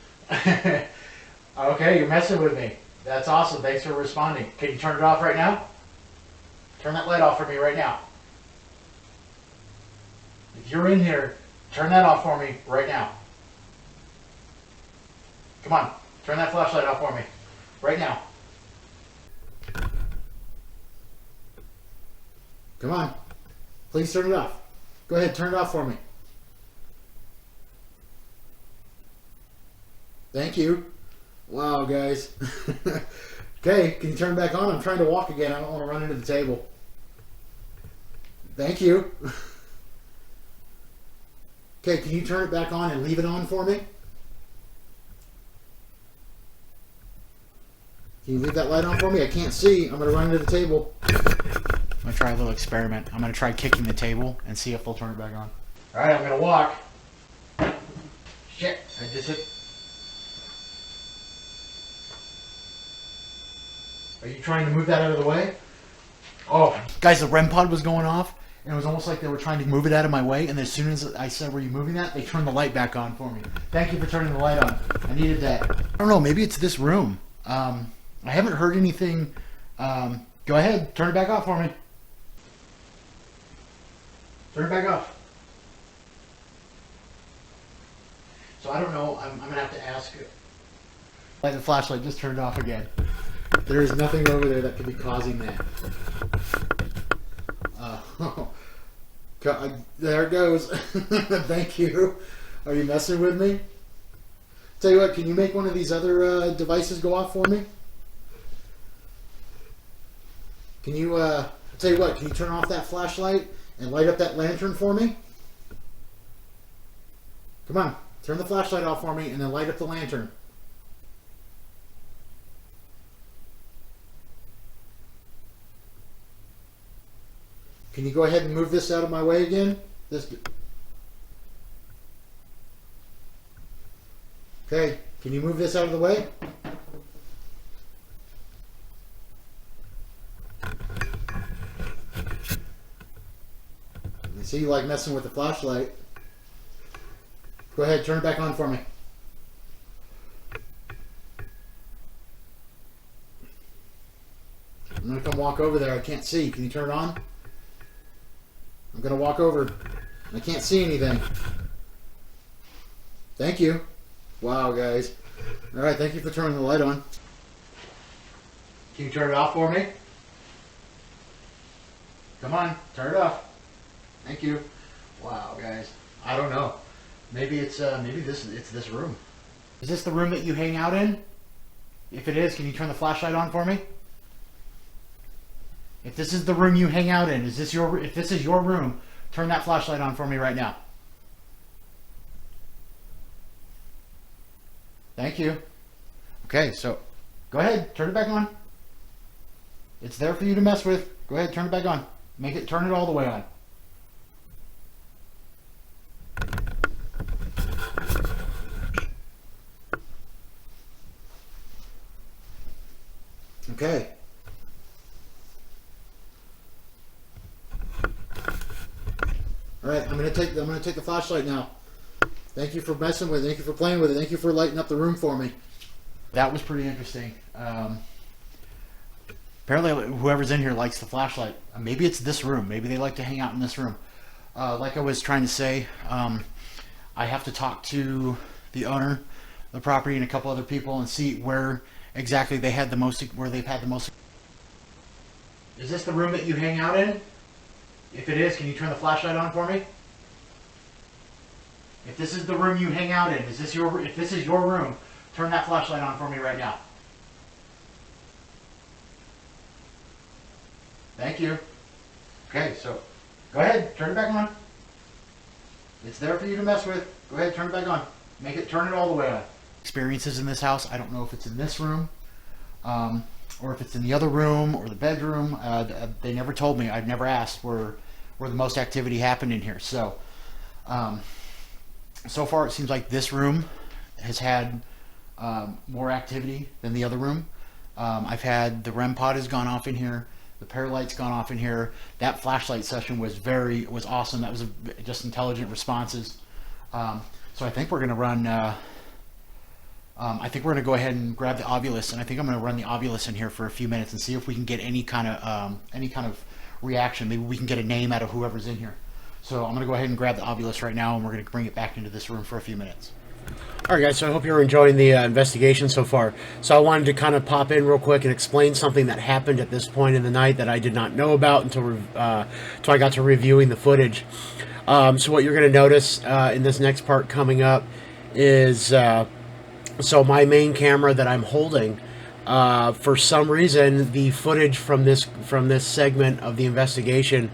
Okay, you're messing with me. That's awesome. Thanks for responding. Can you turn it off right now? Turn that light off for me right now. If you're in here, turn that off for me right now. Come on. Turn that flashlight off for me. Right now. Come on. Please turn it off. Go ahead, turn it off for me. Thank you. Wow, guys. Okay, can you turn it back on? I'm trying to walk again. I don't want to run into the table. Thank you. Okay, can you turn it back on and leave it on for me? Can you leave that light on for me? I can't see. I'm going to run into the table. I'm going to try a little experiment. I'm going to try kicking the table and see if they'll turn it back on. Alright, I'm going to walk. Shit, I just hit... Are you trying to move that out of the way? Oh, guys, the REM pod was going off, and it was almost like they were trying to move it out of my way, and as soon as I said, were you moving that? They turned the light back on for me. Thank you for turning the light on. I needed that. I don't know, maybe it's this room. I haven't heard anything. Go ahead, turn it back off for me. Turn it back off. So I don't know, I'm going to have to ask you. Like the flashlight just turned off again. There is nothing over there that could be causing that. There it goes. Thank you. Are you messing with me? Tell you what, can you make one of these other devices go off for me? Can you, tell you what, can you turn off that flashlight and light up that lantern for me? Come on, turn the flashlight off for me and then light up the lantern. Can you go ahead and move this out of my way again? Okay, can you move this out of the way? I see you like messing with the flashlight. Go ahead, turn it back on for me. I'm going to come walk over there. I can't see. Can you turn it on? I'm going to walk over. I can't see anything. Thank you. Wow, guys. Alright, thank you for turning the light on. Can you turn it off for me? Come on, turn it off. Thank you. Wow, guys. I don't know. Maybe it's this room. Is this the room that you hang out in? If it is, can you turn the flashlight on for me? If this is the room you hang out in, if this is your room, turn that flashlight on for me right now. Thank you. Okay, so go ahead, turn it back on. It's there for you to mess with. Go ahead, turn it back on. Turn it all the way on. Okay. All right, I'm gonna take the flashlight now. Thank you for messing with it. Thank you for playing with it. Thank you for lighting up the room for me. That was pretty interesting. Apparently, whoever's in here likes the flashlight. Maybe it's this room. Maybe they like to hang out in this room. Like I was trying to say, I have to talk to the owner the property and a couple other people and see where exactly they had the most, where they've had the most. Is this the room that you hang out in? If it is, can you turn the flashlight on for me? If this is the room you hang out in, if this is your room, turn that flashlight on for me right now. Thank you. Okay, so go ahead, turn it back on. It's there for you to mess with. Go ahead, turn it back on. Turn it all the way on. Experiences in this house. I don't know if it's in this room, or if it's in the other room or the bedroom. They never told me. I've never asked where the most activity happened in here. So, so far it seems like this room has had more activity than the other room. I've had the REM pod has gone off in here. The paralight's gone off in here. That flashlight session was awesome. That was just intelligent responses. So I think we're going to run. I think we're going to go ahead and grab the Ovilus, and I think I'm going to run the Ovilus in here for a few minutes and see if we can get any kind of reaction. Maybe we can get a name out of whoever's in here. So I'm going to go ahead and grab the Ovilus right now, and we're going to bring it back into this room for a few minutes. All right, guys, so I hope you're enjoying the investigation so far. So I wanted to kind of pop in real quick and explain something that happened at this point in the night that I did not know about until I got to reviewing the footage. So what you're going to notice in this next part coming up is, so my main camera that I'm holding, for some reason, the footage from this segment of the investigation,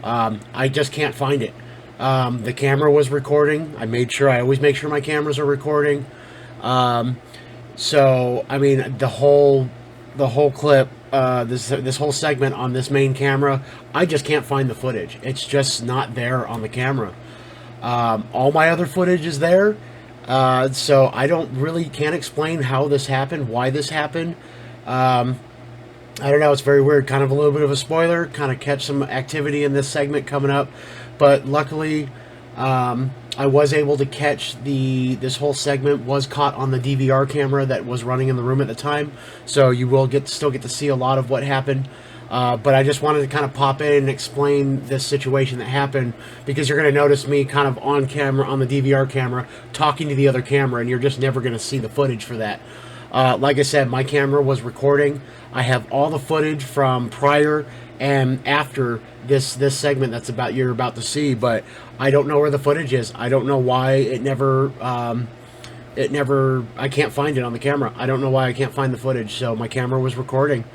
I just can't find it. The camera was recording. I always make sure my cameras are recording. So I mean, the whole clip, this whole segment on this main camera, I just can't find the footage. It's just not there on the camera. All my other footage is there. So I can't explain how this happened, why this happened. I don't know. It's very weird. Kind of a little bit of a spoiler. Kind of catch some activity in this segment coming up. But luckily, I was able to catch this whole segment was caught on the DVR camera that was running in the room at the time. So you will still get to see a lot of what happened. But I just wanted to kind of pop in and explain this situation that happened, because you're going to notice me kind of on camera, on the DVR camera, talking to the other camera, and you're just never going to see the footage for that. Like I said, my camera was recording. I have all the footage from prior and after this segment you're about to see, but I don't know where the footage is. I don't know why I can't find it on the camera. I don't know why I can't find the footage. So my camera was recording,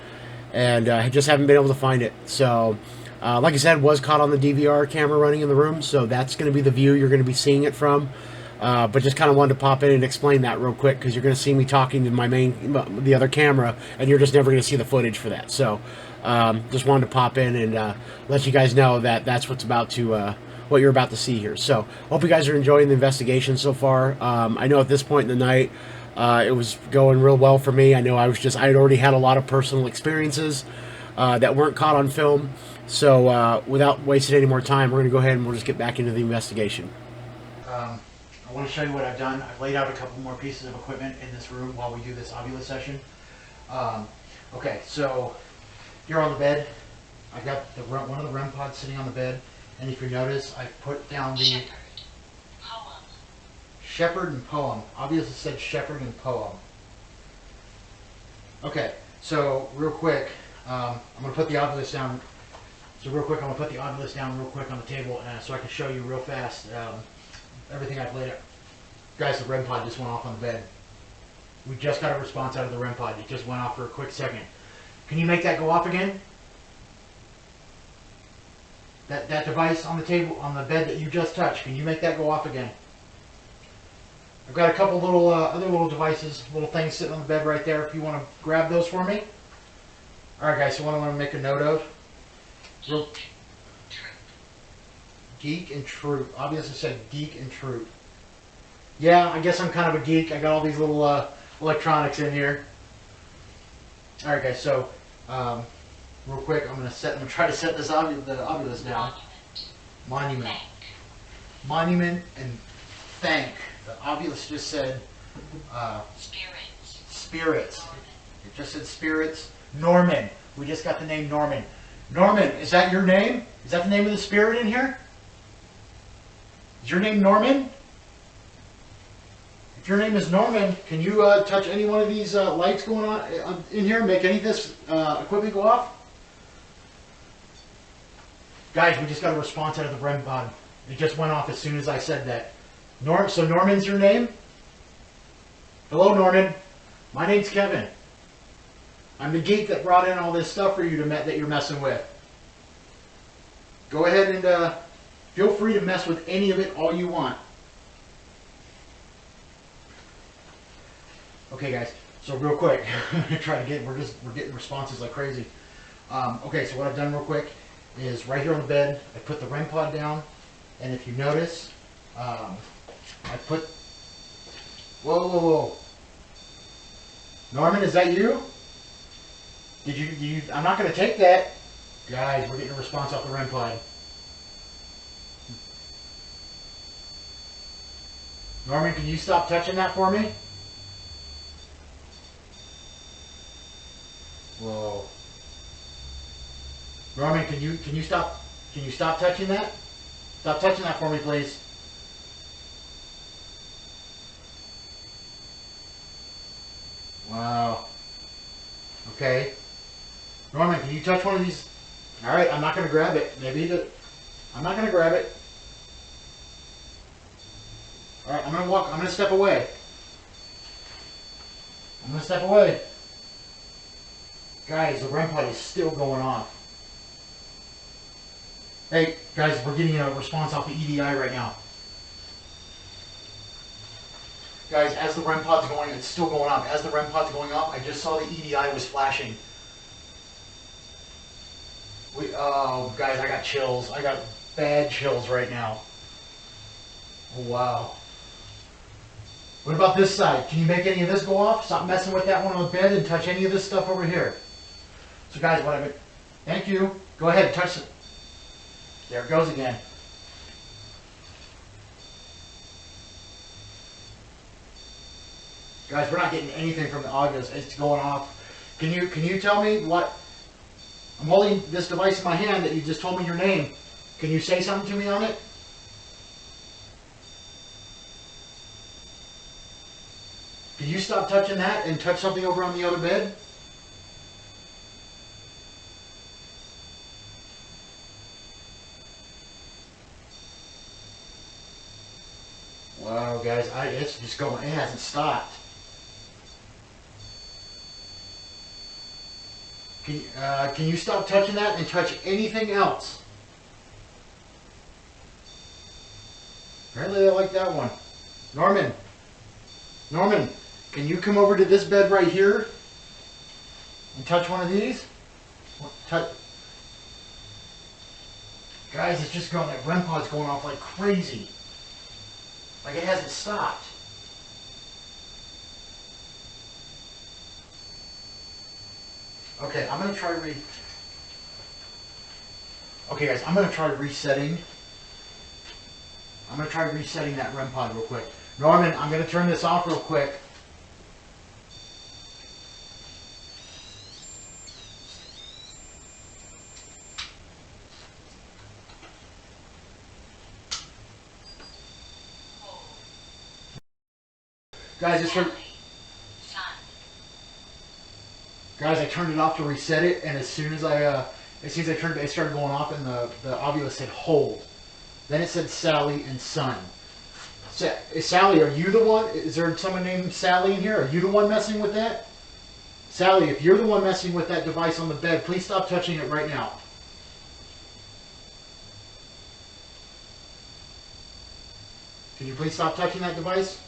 and I just haven't been able to find it. So like I said, was caught on the DVR camera running in the room, so that's going to be the view you're going to be seeing it from. But just kind of wanted to pop in and explain that real quick, because you're going to see me talking to the other camera, and you're just never going to see the footage for that. So just wanted to pop in and let you guys know that that's what you're about to see here. So hope you guys are enjoying the investigation so far. I know at this point in the night, it was going real well for me. I know I had already had a lot of personal experiences that weren't caught on film. So without wasting any more time, we're going to go ahead and we'll just get back into the investigation. I want to show you what I've done. I've laid out a couple more pieces of equipment in this room while we do this Ovilus session. Okay, so here on the bed, I've got one of the REM pods sitting on the bed, and if you notice, I've put down the Shepherd and Poem. Obviously said Shepherd and Poem. Okay, so real quick, I'm going to put the Ovilus down. So real quick, I'm going to put the Ovilus down real quick on the table so I can show you real fast everything I've laid out. Guys, the REM pod just went off on the bed. We just got a response out of the REM pod. It just went off for a quick second. Can you make that go off again? That device on the table, on the bed that you just touched, can you make that go off again? I've got a couple little other little devices, little things sitting on the bed right there. If you want to grab those for me. All right, guys. So what I want to make a note of. Geek and Troop. Obviously said Geek and Troop. Yeah, I guess I'm kind of a geek. I got all these little electronics in here. All right, guys. So real quick, I'm gonna try to set the Ovilus down. Monument. Monument and thank. The Ovilus just said spirits. Spirits. It just said spirits. Norman. We just got the name Norman. Norman, is that your name? Is that the name of the spirit in here? Is your name Norman? If your name is Norman, can you touch any one of these lights going on in here? Make any of this equipment go off? Guys, we just got a response out of the REM pod. It just went off as soon as I said that. So Norman's your name? Hello, Norman. My name's Kevin. I'm the geek that brought in all this stuff for you that you're messing with. Go ahead and feel free to mess with any of it all you want. Okay, guys. So real quick, I'm gonna try to get. We're getting responses like crazy. Okay, so what I've done real quick is right here on the bed, I put the REM pod down, and if you notice, I put. Whoa, whoa, whoa. Norman, is that you? Did you? I'm not gonna take that. Guys, we're getting a response off the REM pod. Norman, can you stop touching that for me? Whoa. Norman, can you stop touching that? Stop touching that for me, please. Wow. Okay. Norman, can you touch one of these? All right, I'm not going to grab it. I'm not going to grab it. All right, I'm going to walk. I'm going to step away. I'm going to step away. Guys, the REM pod is still going off. Hey, guys, we're getting a response off the EDI right now. Guys, as the REM pod's going, it's still going up. As the REM pod's going up, I just saw the EDI was flashing. Oh, guys, I got chills. I got bad chills right now. Oh, wow. What about this side? Can you make any of this go off? Stop messing with that one on the bed and touch any of this stuff over here. So, guys, what I've been... Thank you. Go ahead, touch it. There it goes again. Guys, we're not getting anything from the audios. It's going off. Can you tell me what... I'm holding this device in my hand that you just told me your name. Can you say something to me on it? Can you stop touching that and touch something over on the other bed? Wow, guys, it's just going. It hasn't stopped. Can you stop touching that and touch anything else? Apparently they like that one. Norman, can you come over to this bed right here and touch one of these? Guys, it's just going. That REM pod's going off like crazy. Like it hasn't stopped. Okay, I'm gonna try Okay, guys, I'm gonna try resetting. I'm gonna try resetting that REM pod real quick. Norman, I'm gonna turn this off real quick. Guys, I turned it off to reset it, and as soon as I turned it, it started going off, and the audio said hold. Then it said Sally and son. Sally, are you the one? Is there someone named Sally in here? Are you the one messing with that? Sally, if you're the one messing with that device on the bed, please stop touching it right now. Can you please stop touching that device?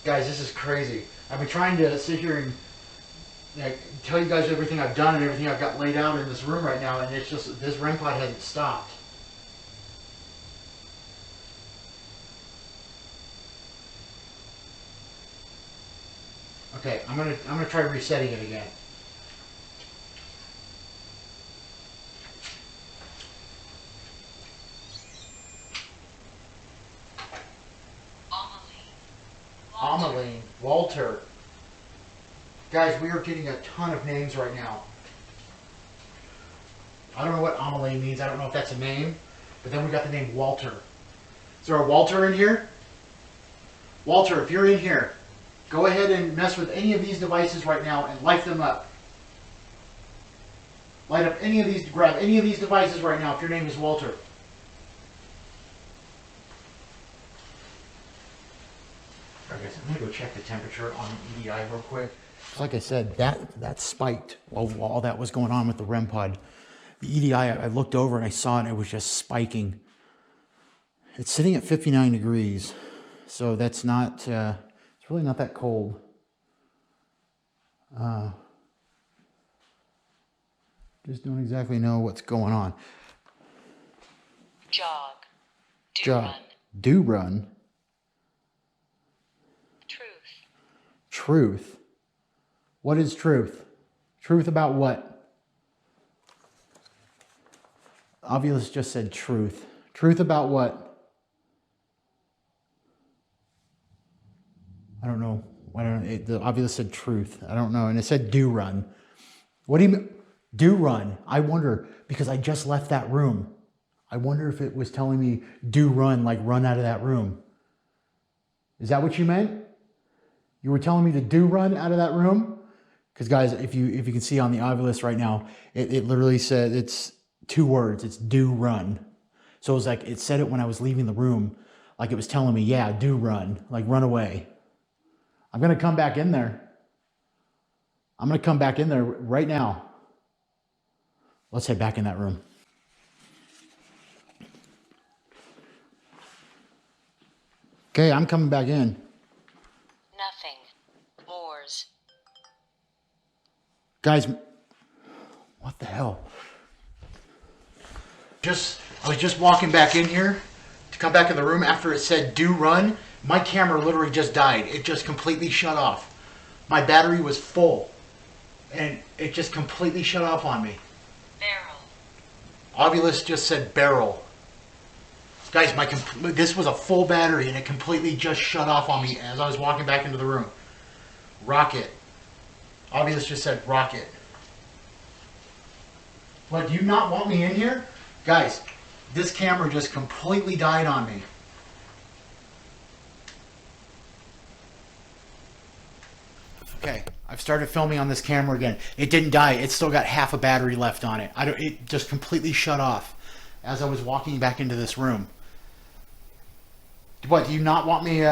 Guys, this is crazy. I've been trying to sit here and tell you guys everything I've done and everything I've got laid out in this room right now, and it's just this REM pod hasn't stopped. Okay, I'm gonna try resetting it again. Ameline, Walter. Guys, we are getting a ton of names right now. I don't know what Ameline means. I don't know if that's a name. But then we got the name Walter. Is there a Walter in here? Walter, if you're in here, go ahead and mess with any of these devices right now and light them up. Light up any of these, grab any of these devices right now if your name is Walter. Alright guys, I'm going to go check the temperature on the EDI real quick. Like I said, that spiked while all that was going on with the REM pod. The EDI, I looked over and I saw it, and it was just spiking. It's sitting at 59 degrees, so that's not, it's really not that cold. Just don't exactly know what's going on. Jog. Do run. Do run. Truth. Truth. What is truth? Truth about what? Ovilus just said truth. Truth about what? I don't know. The Ovilus said truth. I don't know. And it said do run. What do you mean? Do run. I wonder, because I just left that room. I wonder if it was telling me do run, like run out of that room. Is that what you meant? You were telling me to do run out of that room? Because guys, if you can see on the Ovilus right now, it literally said, it's 2 words. It's do run. So it was like, it said it when I was leaving the room, like it was telling me, yeah, do run, like run away. I'm going to come back in there. I'm going to come back in there right now. Let's head back in that room. Okay, I'm coming back in. Nothing. Moors. Guys, what the hell? I was just walking back in here to come back in the room after it said do run. My camera literally just died. It just completely shut off. My battery was full and it just completely shut off on me. Barrel. Ovilus just said barrel. Guys, this was a full battery and it completely just shut off on me as I was walking back into the room. Rocket. Ovilus just said rocket. What, do you not want me in here? Guys, this camera just completely died on me. Okay, I've started filming on this camera again. It didn't die. It's still got half a battery left on it. It just completely shut off as I was walking back into this room. What, do you not want me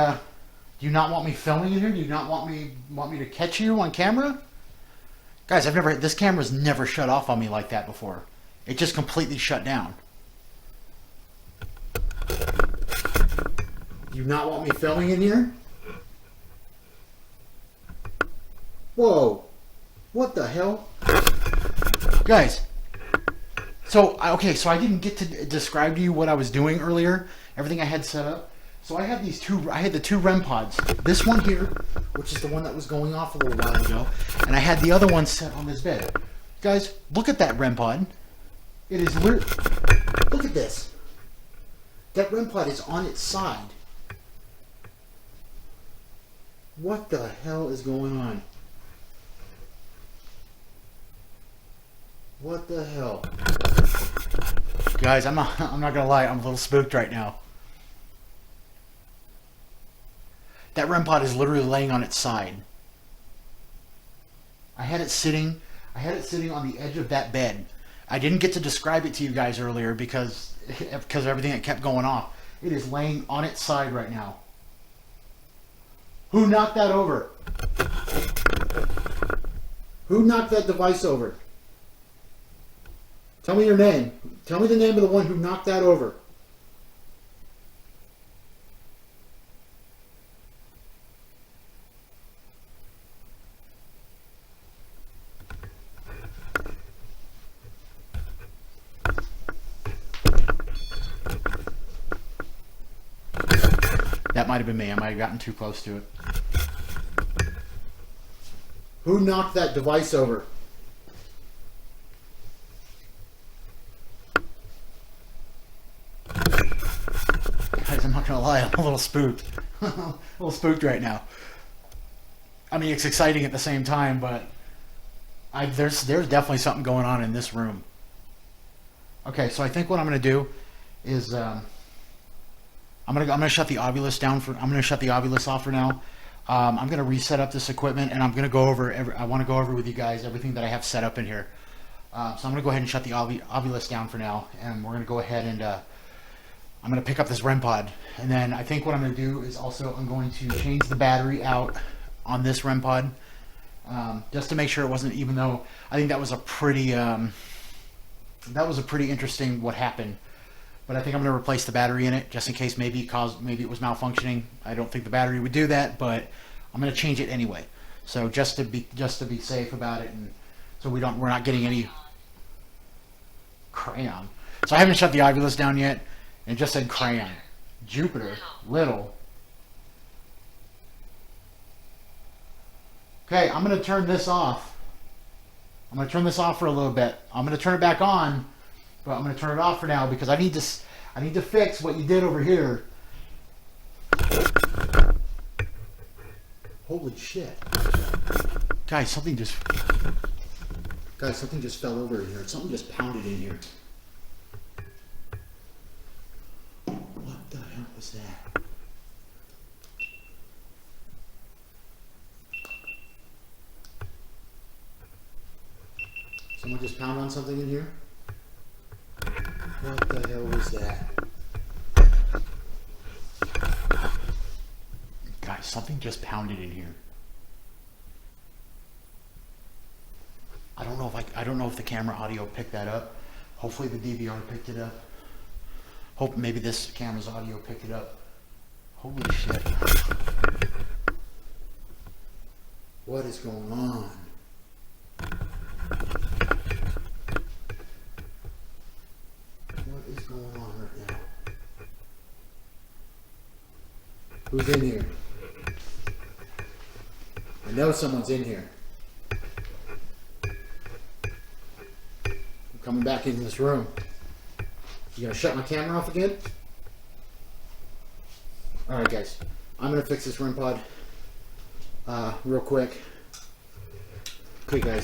filming in here? Do you not want me to catch you on camera? Guys, this camera's never shut off on me like that before. It just completely shut down. Do you not want me filming in here? Whoa. What the hell? Guys. So I didn't get to describe to you what I was doing earlier. Everything I had set up. So I had the 2 REM pods. This one here, which is the one that was going off a little while ago. And I had the other one set on this bed. Guys, look at that REM pod. It is literally, look at this. That REM pod is on its side. What the hell is going on? What the hell? Guys, I'm not gonna lie, I'm a little spooked right now. That REM pod is literally laying on its side. I had it sitting on the edge of that bed. I didn't get to describe it to you guys earlier because of everything that kept going off. It is laying on its side right now. Who knocked that over? Who knocked that device over? Tell me your name. Tell me the name of the one who knocked that over. That might have been me. I might have gotten too close to it. Who knocked that device over? Guys, I'm not gonna lie, I'm a little spooked. A little spooked right now. I mean, it's exciting at the same time, but there's definitely something going on in this room. Okay, so I think what I'm gonna do is I'm I'm gonna shut the Ovilus down for. I'm gonna shut the Ovilus off for now. I'm gonna reset up this equipment, and I'm gonna go over. I want to go over with you guys everything that I have set up in here. So I'm gonna go ahead and shut the Ovilus down for now, and we're gonna go ahead and I'm gonna pick up this REM pod, and then I think what I'm gonna do is also I'm going to change the battery out on this REM pod, just to make sure it wasn't. Even though I think that was a pretty interesting what happened. But I think I'm going to replace the battery in it just in case maybe it was malfunctioning. I don't think the battery would do that, but I'm going to change it anyway. So just to be safe about it, and so we're not getting any crayon. So I haven't shut the Ovilus down yet, and it just said crayon. Jupiter, little. Okay, I'm going to turn this off. I'm going to turn this off for a little bit. I'm going to turn it back on. But I'm going to turn it off for now because I need to fix what you did over here. Holy shit. Guys, something just fell over in here. Something just pounded in here. What the hell was that? Someone just pounded on something in here? What the hell was that? Guys, something just pounded in here. I don't know if the camera audio picked that up. Hopefully the DVR picked it up. Hope maybe this camera's audio picked it up. Holy shit. What is going on? What is going on right now? Who's in here? I know someone's in here. I'm coming back into this room. You gonna shut my camera off again? Alright guys, I'm gonna fix this REM pod real quick. Okay guys,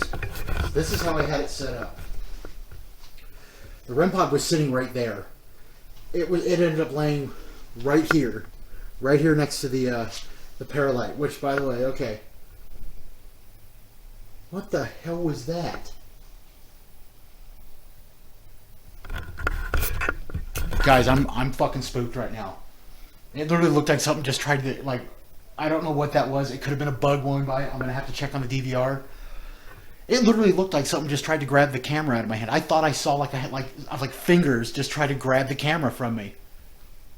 this is how I had it set up. The REM pod was sitting right there. It ended up laying right here next to the Paralight. Which, by the way, okay. What the hell was that? Guys, I'm fucking spooked right now. It literally looked like something just tried to, like, I don't know what that was. It could have been a bug going by. I'm gonna have to check on the DVR. It literally looked like something just tried to grab the camera out of my hand. I thought I saw like fingers just try to grab the camera from me.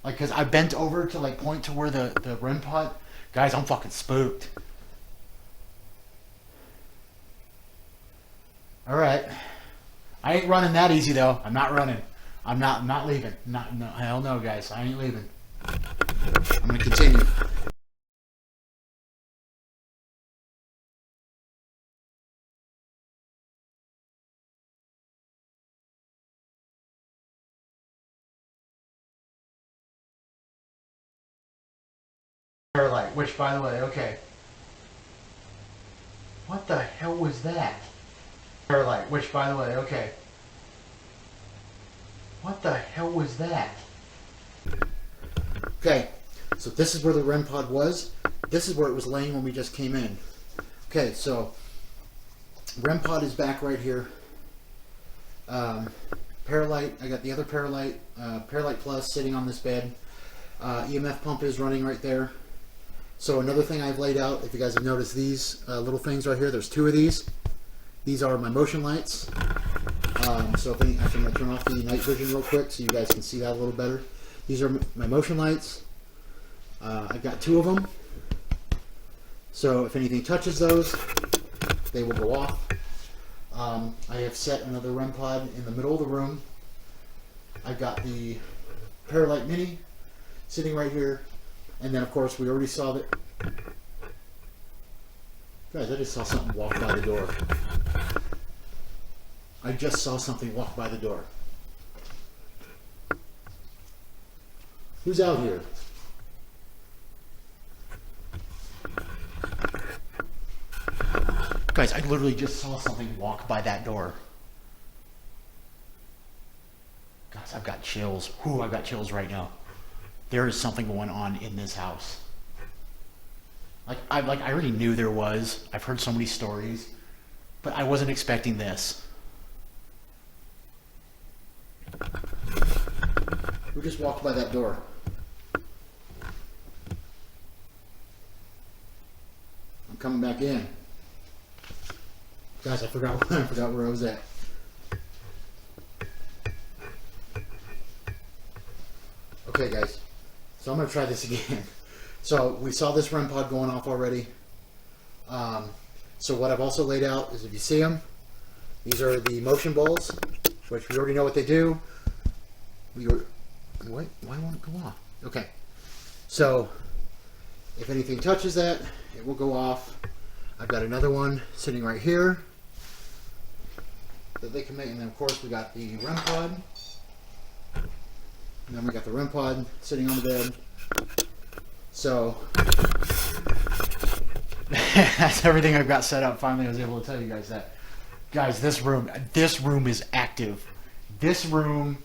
Like, because I bent over to like point to where the REM pod. Guys, I'm fucking spooked. All right, I ain't running that easy though. I'm not running. I'm not leaving. No, hell no, guys. I ain't leaving. I'm gonna continue. Light, which, by the way, okay. What the hell was that? Light, which, by the way, okay. What the hell was that? Okay, so this is where the REM pod was. This is where it was laying when we just came in. Okay, so REM pod is back right here. Paralight, I got the other Paralight, Paralight Plus sitting on this bed. EMF pump is running right there. So another thing I've laid out, if you guys have noticed these little things right here, there's two of these. These are my motion lights. So if I'm going to turn off the night vision real quick so you guys can see that a little better. These are my motion lights. I've got two of them. So if anything touches those, they will go off. I have set another REM pod in the middle of the room. I've got the Paralight Mini sitting right here. And then, of course, we already saw that. Guys, I just saw something walk by the door. I just saw something walk by the door. Who's out here? Guys, I literally just saw something walk by that door. Guys, I've got chills. Whew, I've got chills right now. there is something going on in this house. I already knew there was. I've heard so many stories, but I wasn't expecting this. Who just walked by that door? I'm coming back in. Guys, I forgot where I was at. Okay, guys. So I'm going to try this again. So we saw this REM pod going off already. So what I've also laid out is, if you see them, these are the motion balls, which we already know what they do. Wait, why won't it go off? Okay. So if anything touches that, it will go off. I've got another one sitting right here that they can make, and then of course we got the REM pod. And then we got the REM pod sitting on the bed. So that's everything I've got set up. Finally, I was able to tell you guys that. Guys, this room is active. This room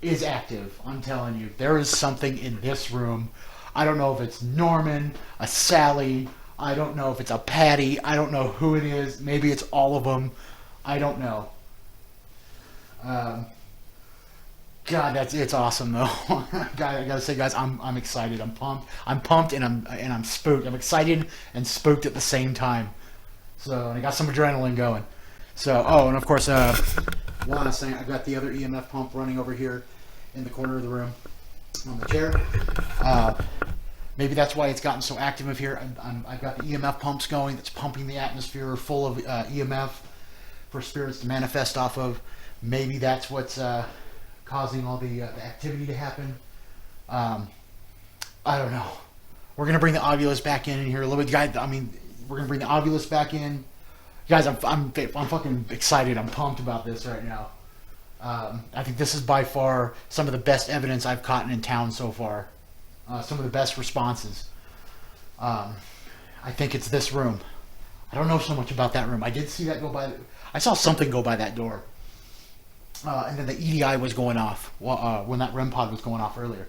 is active. I'm telling you, there is something in this room. I don't know if it's Norman, a Sally. I don't know if it's a Patty. I don't know who it is. Maybe it's all of them. I don't know. God, it's awesome though. God, I gotta say, guys, I'm excited. I'm pumped, and I'm spooked. I'm excited and spooked at the same time. So, and I got some adrenaline going. So, oh, and of course, one last thing, I've got the other EMF pump running over here in the corner of the room on the chair. Maybe that's why it's gotten so active in here. I've got the EMF pumps going that's pumping the atmosphere full of EMF for spirits to manifest off of. Maybe that's what's causing all the activity to happen. I don't know. We're gonna bring the Ovilus back in here a little bit, guys. I mean, we're gonna bring the Ovilus back in, guys. I'm fucking excited. I'm pumped about this right now. I think this is by far some of the best evidence I've caught in town so far. Some of the best responses. I think it's this room. I don't know so much about that room. I did see that go by. I saw something go by that door. And then the EDI was going off when that REM pod was going off earlier.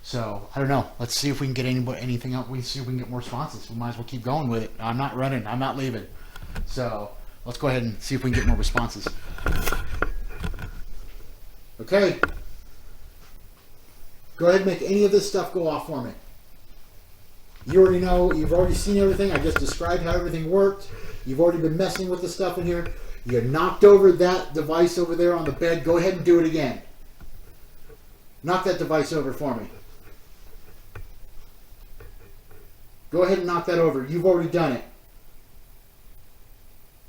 So, I don't know. Let's see if we can get anything else. We see if we can get more responses. We might as well keep going with it. I'm not running. I'm not leaving. So, let's go ahead and see if we can get more responses. Okay. Go ahead and make any of this stuff go off for me. You already know. You've already seen everything. I just described how everything worked. You've already been messing with the stuff in here. You knocked over that device over there on the bed. Go ahead and do it again. Knock that device over for me. Go ahead and knock that over. You've already done it.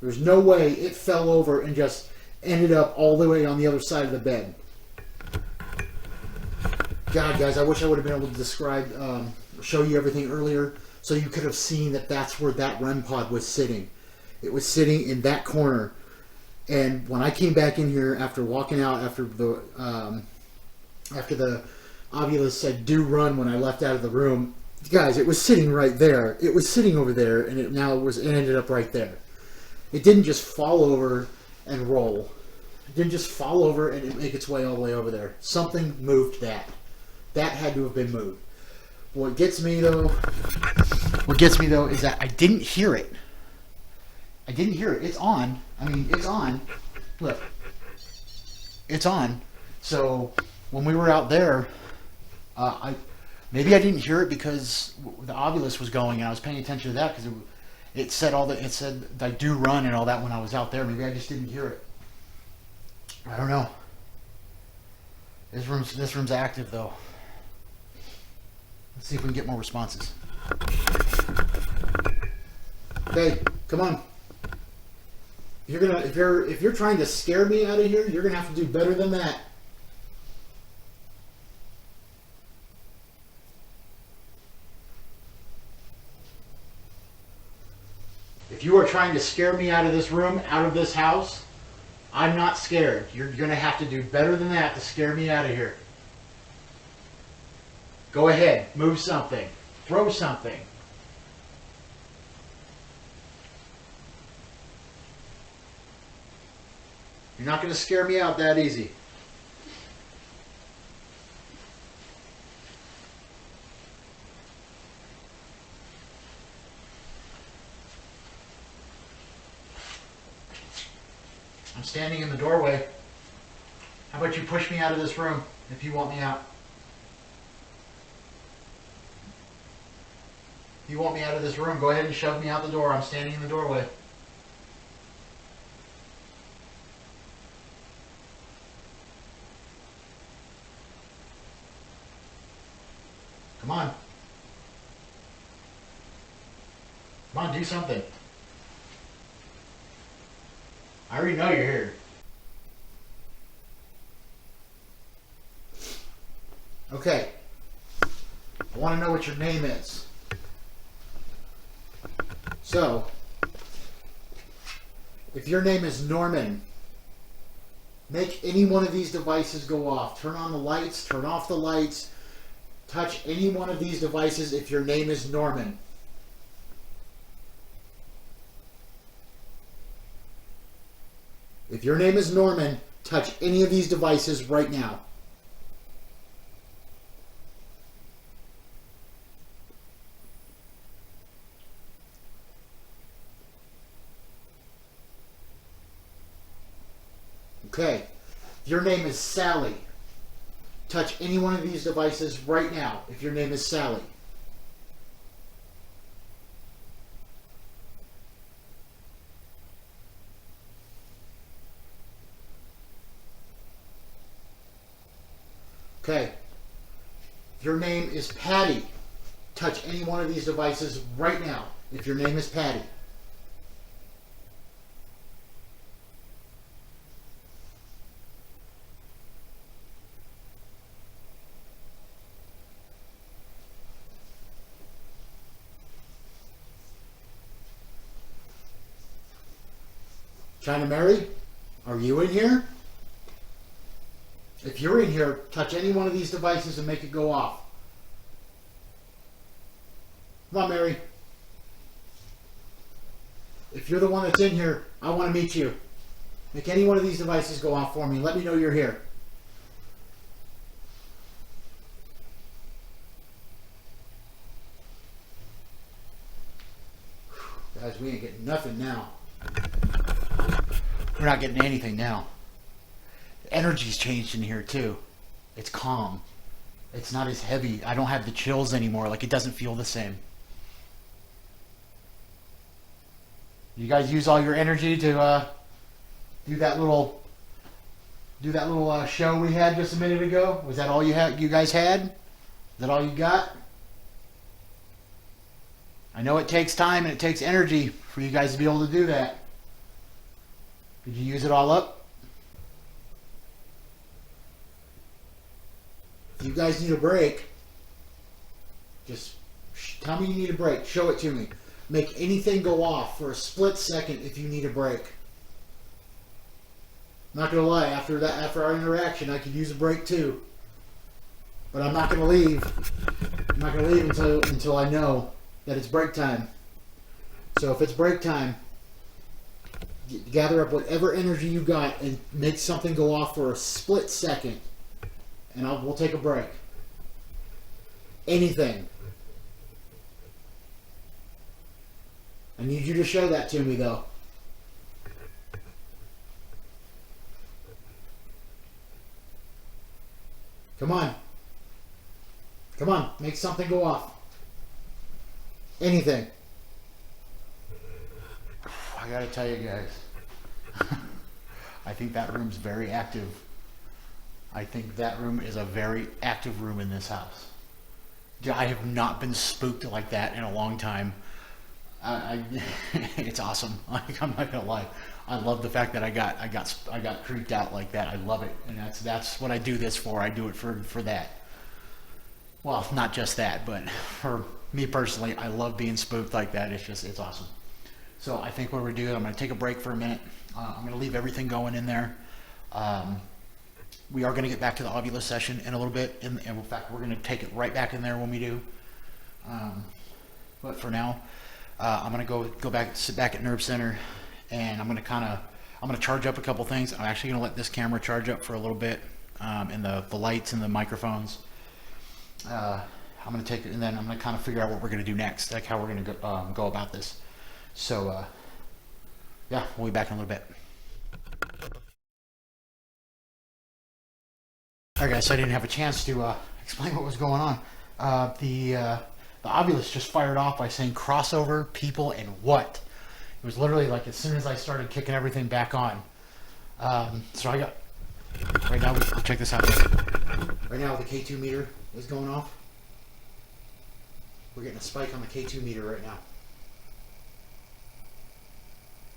There's no way it fell over and just ended up all the way on the other side of the bed. God, guys, I wish I would have been able to describe, show you everything earlier so you could have seen that that's where that REM pod was sitting. It was sitting in that corner. And when I came back in here after walking out after the Ovilus said do run when I left out of the room, guys, it was sitting right there. It was sitting over there, and it ended up right there. It didn't just fall over and roll. It didn't just fall over and make its way all the way over there. Something moved that. That had to have been moved. What gets me though is that I didn't hear it. I didn't hear it. It's on. I mean, it's on. Look. It's on. So when we were out there, maybe I didn't hear it because the Ovilus was going and I was paying attention to that because it said I do run and all that when I was out there. Maybe I just didn't hear it. I don't know. This room's active though. Let's see if we can get more responses. Okay, come on. If you're trying to scare me out of here, you're gonna have to do better than that. If you are trying to scare me out of this room, out of this house, I'm not scared. You're gonna have to do better than that to scare me out of here. Go ahead, move something, throw something. You're not going to scare me out that easy. I'm standing in the doorway. How about you push me out of this room if you want me out? If you want me out of this room, go ahead and shove me out the door. I'm standing in the doorway. Come on. Come on, do something. I already know you're here. Okay. I want to know what your name is. So, if your name is Norman, make any one of these devices go off. Turn on the lights, turn off the lights, touch any one of these devices if your name is Norman. If your name is Norman, touch any of these devices right now. Okay. If your name is Sally, touch any one of these devices right now if your name is Sally. Okay. If your name is Patty, touch any one of these devices right now if your name is Patty. China Mary, are you in here? If you're in here, touch any one of these devices and make it go off. Come on, Mary. If you're the one that's in here, I want to meet you. Make any one of these devices go off for me. Let me know you're here. Guys, we ain't getting nothing now. We're not getting anything now. The energy's changed in here too. It's calm. It's not as heavy. I don't have the chills anymore. Like, it doesn't feel the same. You guys use all your energy to do that little show we had just a minute ago. Was that all you guys had? Is that all you got? I know it takes time and it takes energy for you guys to be able to do that. Did you use it all up? If you guys need a break, just tell me you need a break. Show it to me. Make anything go off for a split second if you need a break. I'm not gonna lie, after our interaction, I could use a break too. But I'm not gonna leave. I'm not gonna leave until I know that it's break time. So if it's break time, gather up whatever energy you got and make something go off for a split second, and we'll take a break. Anything. I need you to show that to me, though. Come on. Come on, make something go off. Anything. I gotta tell you guys, I think that room's very active. I think that room is a very active room in this house. I have not been spooked like that in a long time. It's awesome. Like, I'm not gonna lie. I love the fact that I got creeped out like that. I love it, and that's what I do this for. I do it for that. Well, not just that, but for me personally, I love being spooked like that. It's awesome. So I think what we're doing, I'm going to take a break for a minute. I'm going to leave everything going in there. We are going to get back to the Ovilus session in a little bit. And in fact, we're going to take it right back in there when we do. But for now, I'm going to go back, sit back at Nerve Center, and I'm going to charge up a couple things. I'm actually going to let this camera charge up for a little bit, and the lights and the microphones. I'm going to take it, and then I'm going to kind of figure out what we're going to do next, like how we're going to go about this. So, yeah, we'll be back in a little bit. Alright guys, so I didn't have a chance to explain what was going on. The Ovilus just fired off by saying crossover, people, and what? It was literally like as soon as I started kicking everything back on. So I got, right now, check this out. Right now the K2 meter is going off. We're getting a spike on the K2 meter right now.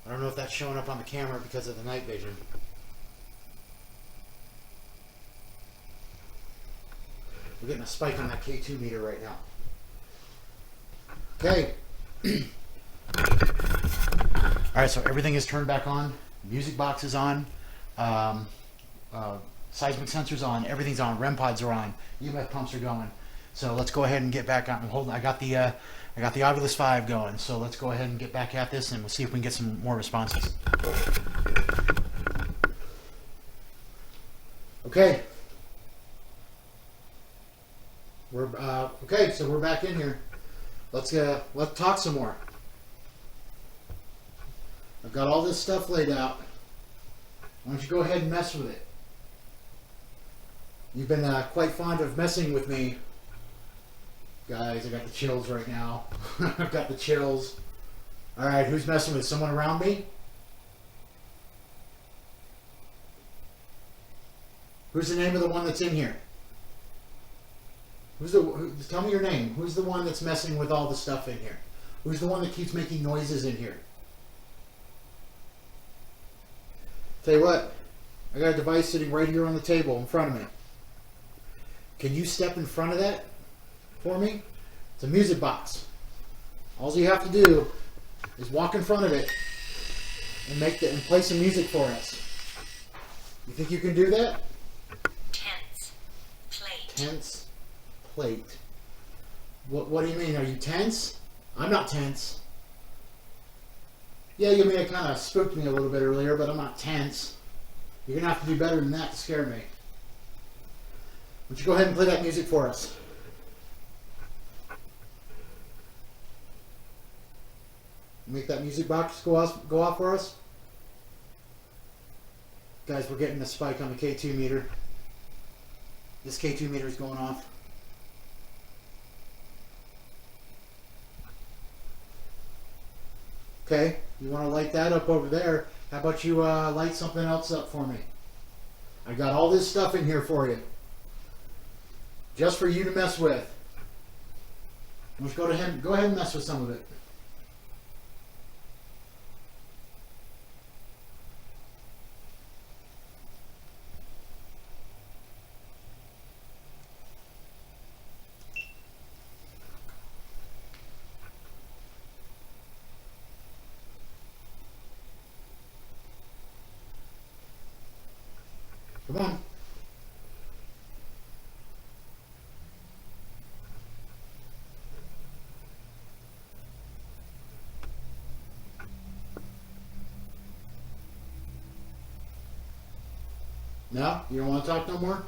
I don't know if that's showing up on the camera because of the night vision. We're getting a spike on that K2 meter right now. Okay. Alright, so everything is turned back on. Music box is on. Seismic sensors on. Everything's on. REM pods are on. EMF pumps are going. So let's go ahead and get back on. I got the Ovilus 5 going. So let's go ahead and get back at this, and we'll see if we can get some more responses. Okay. We're okay. So we're back in here. Let's talk some more. I've got all this stuff laid out. Why don't you go ahead and mess with it? You've been quite fond of messing with me. Guys, I got the chills right now. I've got the chills. Alright, who's messing with someone around me? Who's the name of the one that's in here? Tell me your name. Who's the one that's messing with all the stuff in here? Who's the one that keeps making noises in here? Tell you what, I got a device sitting right here on the table in front of me. Can you step in front of that for me? It's a music box. All you have to do is walk in front of it and play some music for us. You think you can do that? Tense. Plate. Tense plate. What do you mean? Are you tense? I'm not tense. Yeah, you may have kind of spooked me a little bit earlier, but I'm not tense. You're going to have to do better than that to scare me. Why don't you go ahead and play that music for us? Make that music box go off for us. Guys, we're getting a spike on the K2 meter. This K2 meter is going off. Okay, you want to light that up over there. How about you light something else up for me? I got all this stuff in here for you. Just for you to mess with. Let's go ahead and mess with some of it. Come on. No? You don't want to talk no more?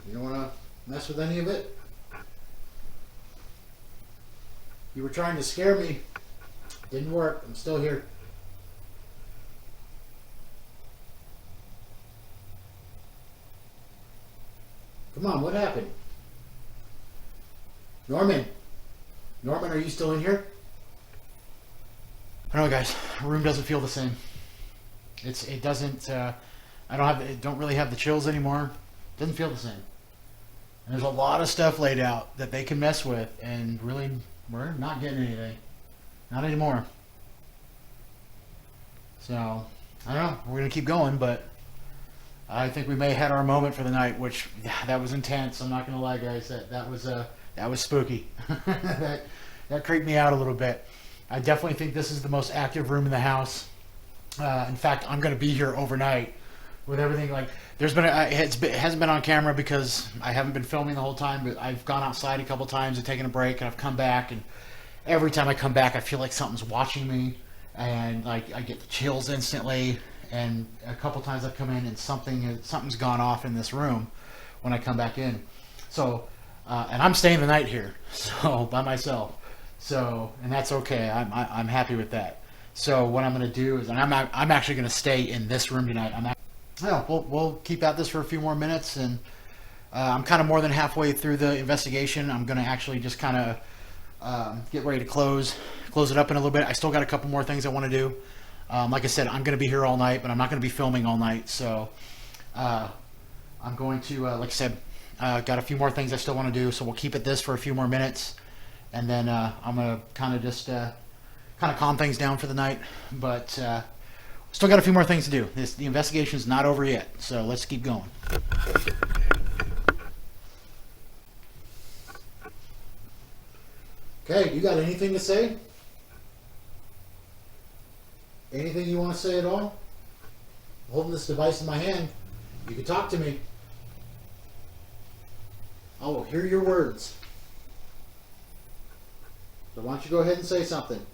You don't want to mess with any of it? You were trying to scare me. Didn't work. I'm still here. Come on, what happened? Norman, are you still in here? I don't know, guys. The room doesn't feel the same. It doesn't. Don't really have the chills anymore. Doesn't feel the same. And there's a lot of stuff laid out that they can mess with, and really, we're not getting anything. Not anymore. So I don't know. We're gonna keep going, but I think we may have had our moment for the night, which that was intense. I'm not gonna lie, guys. That was spooky. that creeped me out a little bit. I definitely think this is the most active room in the house. In fact, I'm gonna be here overnight with everything. Like, it hasn't been on camera because I haven't been filming the whole time. But I've gone outside a couple times and taken a break, and I've come back, and every time I come back, I feel like something's watching me, and like I get the chills instantly. And a couple times I've come in and something's gone off in this room when I come back in. So, and I'm staying the night here, so by myself. So, and that's okay. I'm happy with that. So what I'm going to do is, and I'm actually going to stay in this room tonight. Yeah, we'll keep at this for a few more minutes, and I'm kind of more than halfway through the investigation. I'm going to actually just kind of get ready to close it up in a little bit. I still got a couple more things I want to do. Like I said, I'm going to be here all night, but I'm not going to be filming all night. So I'm going to, like I said, got a few more things I still want to do. So we'll keep at this for a few more minutes, and then I'm going to kind of just kind of calm things down for the night. But still got a few more things to do. The investigation's not over yet, so let's keep going. Okay, you got anything to say? Anything you want to say at all? I'm holding this device in my hand. You can talk to me. I will hear your words. So why don't you go ahead and say something?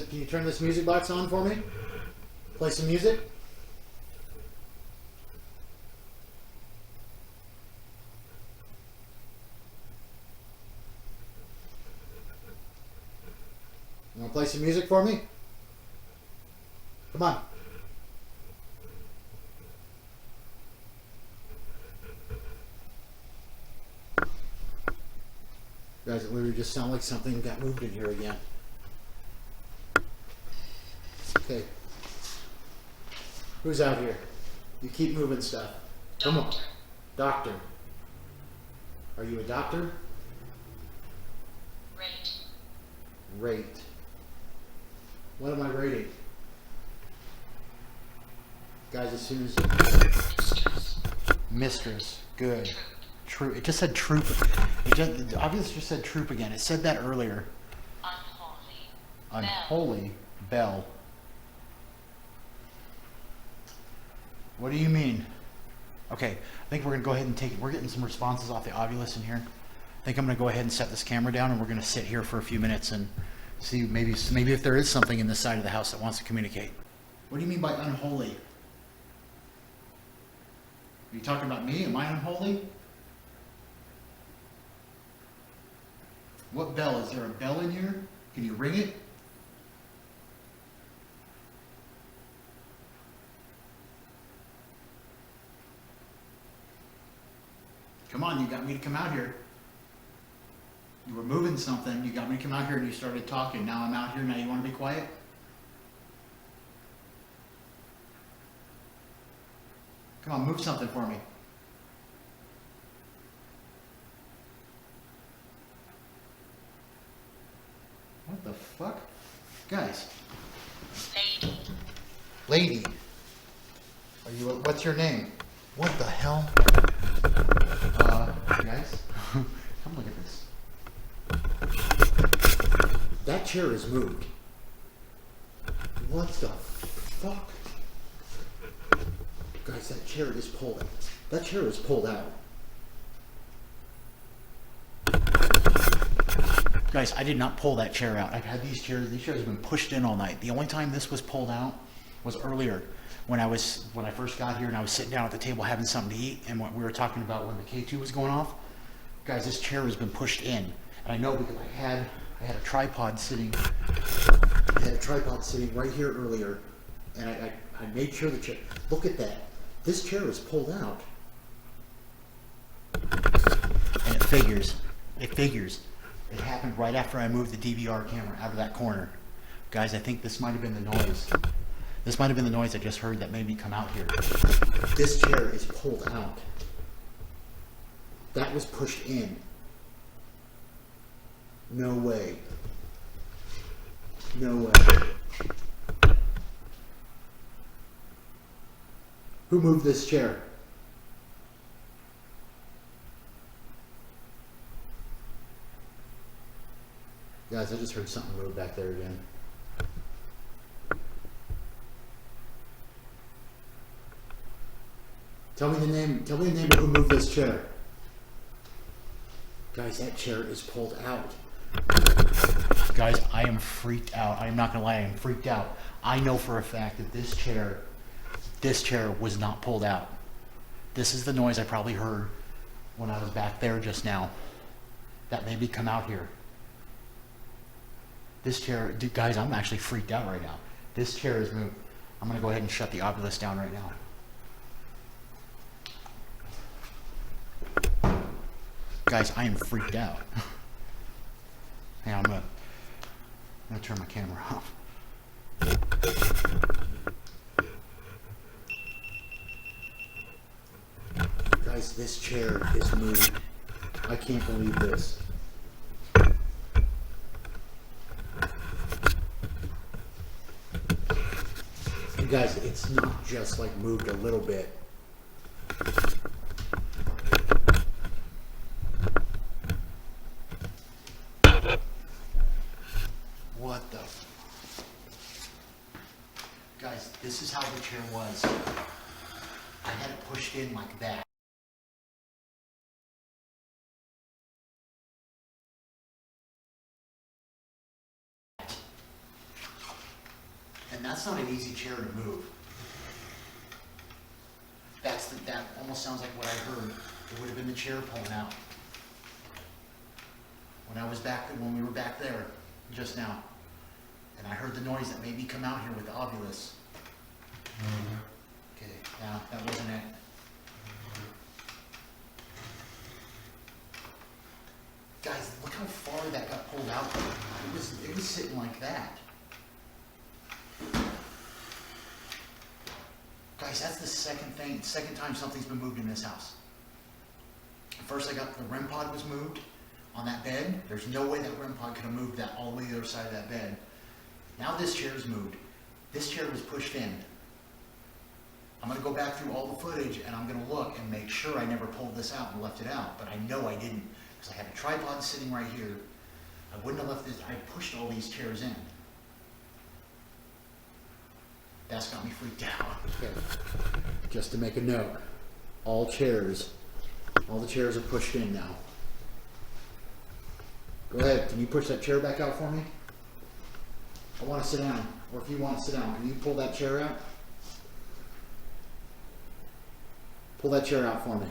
Can you turn this music box on for me? Play some music? You want to play some music for me? Come on. Guys, it literally just sounded like something got moved in here again. Okay. Who's out here? You keep moving stuff. Come on. Doctor. Are you a doctor? Rate. Rate. What am I rating? Guys, as soon as... Mistress. Mistress. Good. Troop. It just said troop. It obviously just said troop again. It said that earlier. Unholy. Unholy bell. What do you mean? Okay, I think we're going to go ahead and take it. We're getting some responses off the Ovilus in here. I think I'm going to go ahead and set this camera down, and we're going to sit here for a few minutes and see maybe if there is something in this side of the house that wants to communicate. What do you mean by unholy? Are you talking about me? Am I unholy? What bell? Is there a bell in here? Can you ring it? Come on, you got me to come out here. You were moving something, you got me to come out here and you started talking. Now I'm out here, now you want to be quiet? Come on, move something for me. What the fuck? Guys. Lady. Lady. Are you, what's your name? What the hell? Guys, come look at this. That chair is moved. What the fuck? Guys, that chair is pulled. That chair is pulled out. Guys, I did not pull that chair out. I've had these chairs have been pushed in all night. The only time this was pulled out was earlier when I first got here and I was sitting down at the table having something to eat, and what we were talking about when the K2 was going off. Guys, this chair has been pushed in. And I know because I had a tripod sitting. I had a tripod sitting right here earlier, and I made sure the chair. Look at that. This chair is pulled out. And it figures. It happened right after I moved the DVR camera out of that corner. Guys, I think this might have been the noise. This might have been the noise I just heard that made me come out here. This chair is pulled out. That was pushed in. No way. No way. Who moved this chair? Guys, I just heard something move back there again. Tell me the name of who moved this chair. Guys, that chair is pulled out. Guys, I am freaked out. I'm not gonna lie, I am freaked out. I know for a fact that this chair this chair was not pulled out. This is the noise I probably heard when I was back there just now. That made me come out here. This chair, dude, guys, I'm actually freaked out right now. This chair is moved. I'm gonna go ahead and shut the Oculus down right now. Guys, I am freaked out. Hey, I'm gonna turn my camera off. Guys, this chair is moved. I can't believe this. And guys, it's not just like moved a little bit. What the? Guys, this is how the chair was. I had it pushed in like that. And that's not an easy chair to move. That almost sounds like what I heard. It would have been the chair pulling out. When we were back there just now. And I heard the noise that made me come out here with the Ovilus. Okay, now that wasn't it. Guys, look how far that got pulled out. It was sitting like that. Guys, that's the second time something's been moved in this house. First I got the REM pod was moved on that bed. There's no way that REM pod could have moved that all the way to the other side of that bed. Now this chair is moved. This chair was pushed in. I'm going to go back through all the footage and I'm going to look and make sure I never pulled this out and left it out. But I know I didn't because I had a tripod sitting right here. I wouldn't have left this. I pushed all these chairs in. That's got me freaked out. Okay. Just to make a note, all the chairs are pushed in now. Go ahead, can you push that chair back out for me? I want to sit down, or if you want to sit down, can you pull that chair out? Pull that chair out for me.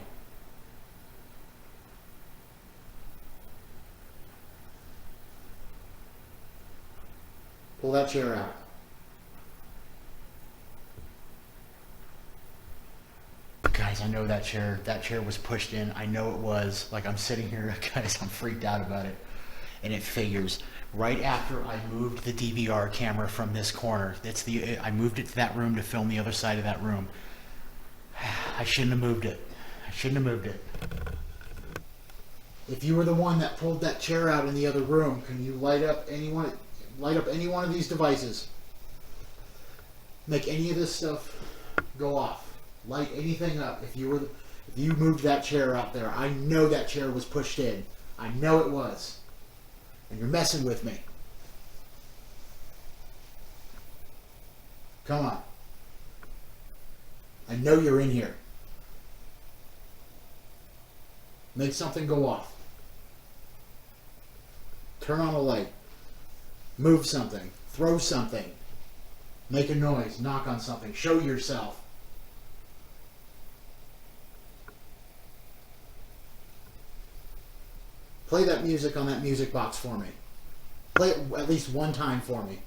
Pull that chair out. Guys, I know that chair was pushed in. I know it was. Like, I'm sitting here, guys, I'm freaked out about it. And it figures. Right after I moved the DVR camera from this corner, I moved it to that room to film the other side of that room. I shouldn't have moved it. I shouldn't have moved it. If you were the one that pulled that chair out in the other room, can you light up any one of these devices? Make any of this stuff go off. Light anything up. If you moved that chair out there, I know that chair was pushed in. I know it was. And you're messing with me. Come on. I know you're in here. Make something go off. Turn on a light. Move something. Throw something. Make a noise. Knock on something. Show yourself. Play that music on that music box for me. Play it at least one time for me.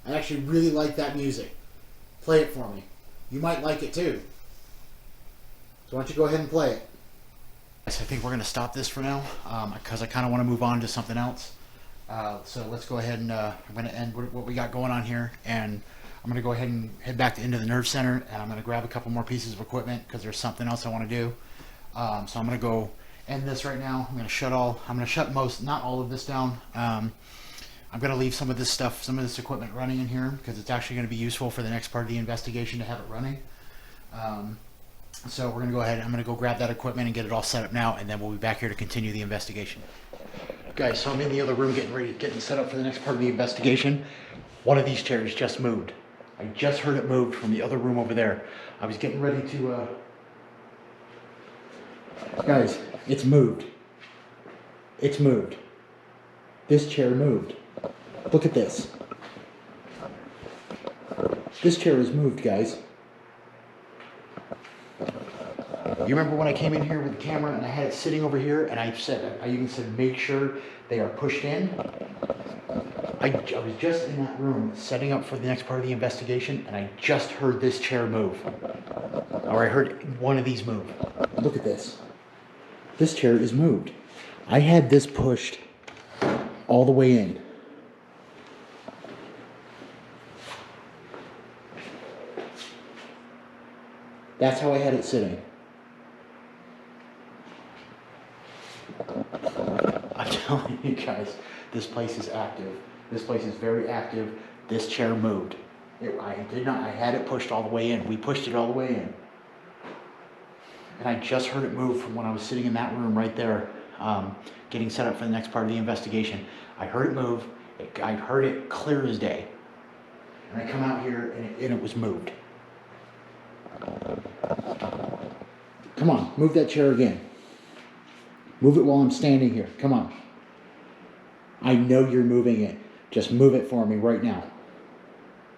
I actually really like that music. Play it for me. You might like it too. So why don't you go ahead and play it. I think we're going to stop this for now because I kind of want to move on to something else. So let's go ahead and I'm going to end what we got going on here. And I'm going to go ahead and head back into the nerve center. And I'm going to grab a couple more pieces of equipment because there's something else I want to do. So I'm going to go end this right now. I'm going to shut not all of this down. I'm going to leave some of this stuff, some of this equipment running in here because it's actually going to be useful for the next part of the investigation to have it running. So we're going to go ahead. I'm going to go grab that equipment and get it all set up now, and then we'll be back here to continue the investigation. Guys, so I'm in the other room getting set up for the next part of the investigation. One of these chairs just moved. I just heard it moved from the other room over there. I was getting ready to... Guys, it's moved. It's moved. This chair moved. Look at this. This chair is moved, guys. You remember when I came in here with the camera and I had it sitting over here and I even said, make sure they are pushed in? I was just in that room setting up for the next part of the investigation and I just heard this chair move. Or I heard one of these move. Look at this. This chair is moved. I had this pushed all the way in. That's how I had it sitting. I'm telling you guys, this place is active. This place is very active. This chair moved. I had it pushed all the way in. We pushed it all the way in. And I just heard it move from when I was sitting in that room right there, getting set up for the next part of the investigation. I heard it move. I heard it clear as day. And I come out here and it was moved. Come on, move that chair again. Move it while I'm standing here. Come on. I know you're moving it. Just move it for me right now.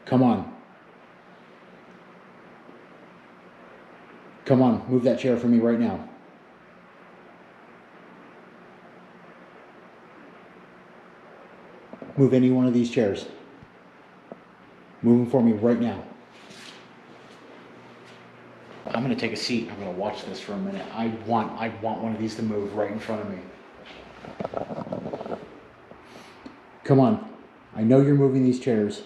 Come on. Come on, move that chair for me right now. Move any one of these chairs. Move them for me right now. I'm going to take a seat. I'm going to watch this for a minute. I want one of these to move right in front of me. Come on. I know you're moving these chairs.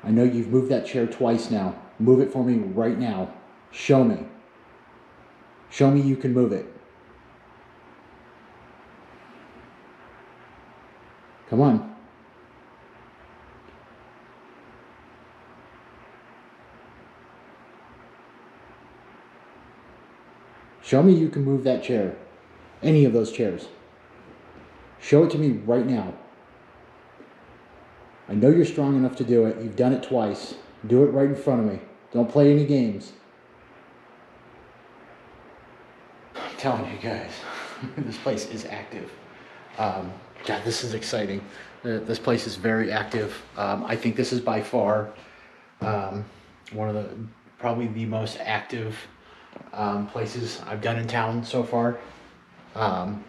I know you've moved that chair twice now. Move it for me right now. Show me. Show me you can move it. Come on. Show me you can move that chair. Any of those chairs. Show it to me right now. I know you're strong enough to do it. You've done it twice. Do it right in front of me. Don't play any games. I'm telling you guys, this place is active. God, this is exciting. This place is very active. I think this is by far probably the most active places I've done in town so far.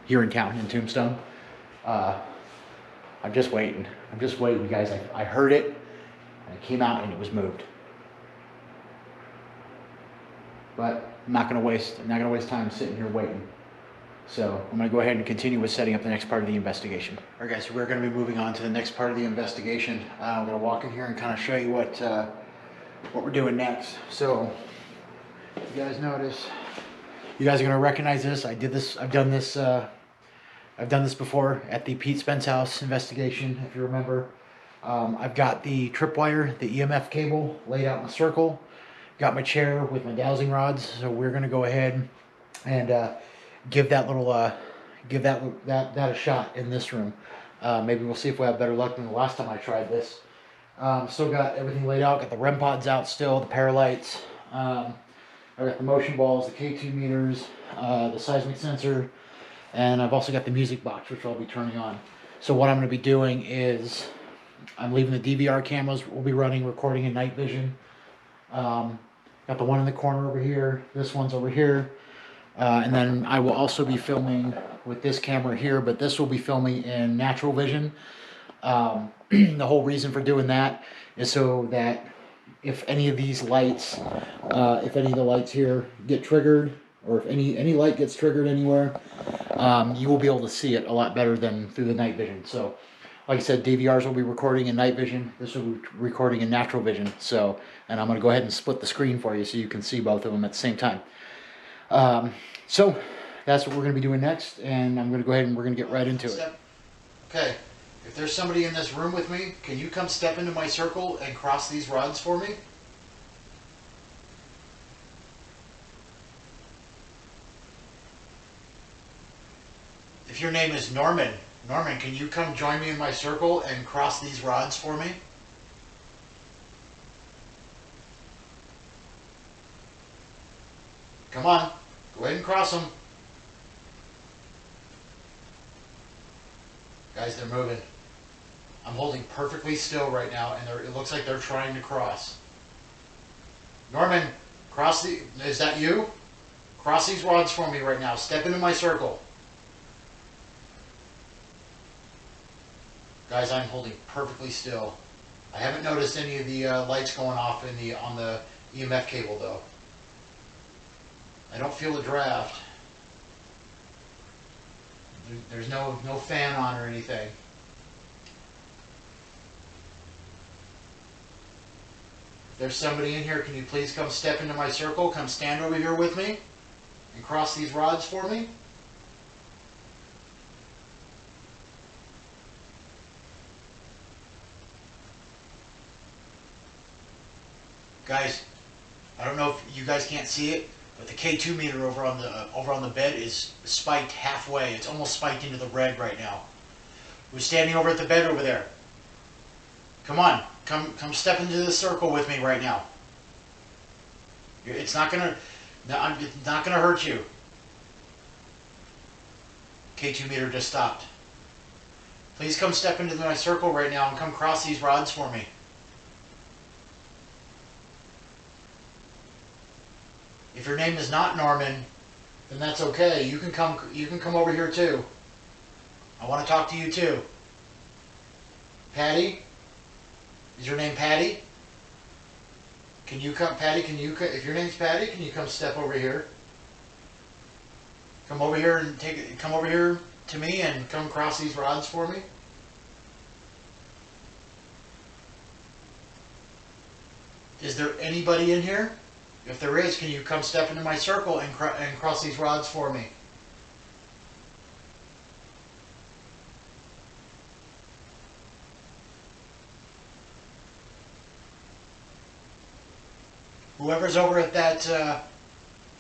Here in town, in Tombstone. I'm just waiting. I'm just waiting, guys. I heard it, and it came out, and it was moved. But I'm not gonna waste time sitting here waiting. So I'm gonna go ahead and continue with setting up the next part of the investigation. All right, guys. So we're gonna be moving on to the next part of the investigation. I'm gonna walk in here and kind of show you what we're doing next. So you guys notice. You guys are gonna recognize this. I did this. I've done this before at the Pete Spence house investigation, if you remember. I've got the tripwire, the EMF cable laid out in a circle. Got my chair with my dowsing rods. So we're gonna go ahead and give that a shot in this room. Maybe we'll see if we have better luck than the last time I tried this. Still got everything laid out. Got the REM pods out still, the paralights. I've got the motion balls, the K2 meters, the seismic sensor, and I've also got the music box, which I'll be turning on. So what I'm going to be doing is I'm leaving the DVR cameras. We'll be running, recording in night vision. Got the one in the corner over here. This one's over here. And then I will also be filming with this camera here, but this will be filming in natural vision. The whole reason for doing that is so that if any of these lights, if any of the lights here get triggered, or if any light gets triggered anywhere, you will be able to see it a lot better than through the night vision. So, like I said, DVRs will be recording in night vision. This will be recording in natural vision. So, and I'm going to go ahead and split the screen for you so you can see both of them at the same time. So, that's what we're going to be doing next, and I'm going to go ahead and we're going to get right into it. Okay. If there's somebody in this room with me, can you come step into my circle and cross these rods for me? If your name is Norman, can you come join me in my circle and cross these rods for me? Come on, go ahead and cross them. Guys, they're moving. I'm holding perfectly still right now, and it looks like they're trying to cross. Norman, is that you? Cross these rods for me right now. Step into my circle. Guys, I'm holding perfectly still. I haven't noticed any of the lights going off on the EMF cable though. I don't feel a draft. There's no fan on or anything. If there's somebody in here, can you please come step into my circle? Come stand over here with me and cross these rods for me. Guys, I don't know if you guys can't see it, but the K2 meter over on the bed is spiked halfway. It's almost spiked into the red right now. Who's standing over at the bed over there? Come on, come step into this circle with me right now. It's not gonna hurt you. K2 meter just stopped. Please come step into my circle right now and come cross these rods for me. If your name is not Norman, then that's okay. You can come over here too. I want to talk to you too. Patty? Is your name Patty? Can you come, Patty? If your name's Patty, can you come step over here? Come over here and come over here to me and come cross these rods for me. Is there anybody in here? If there is, can you come step into my circle and cross these rods for me? Whoever's over at that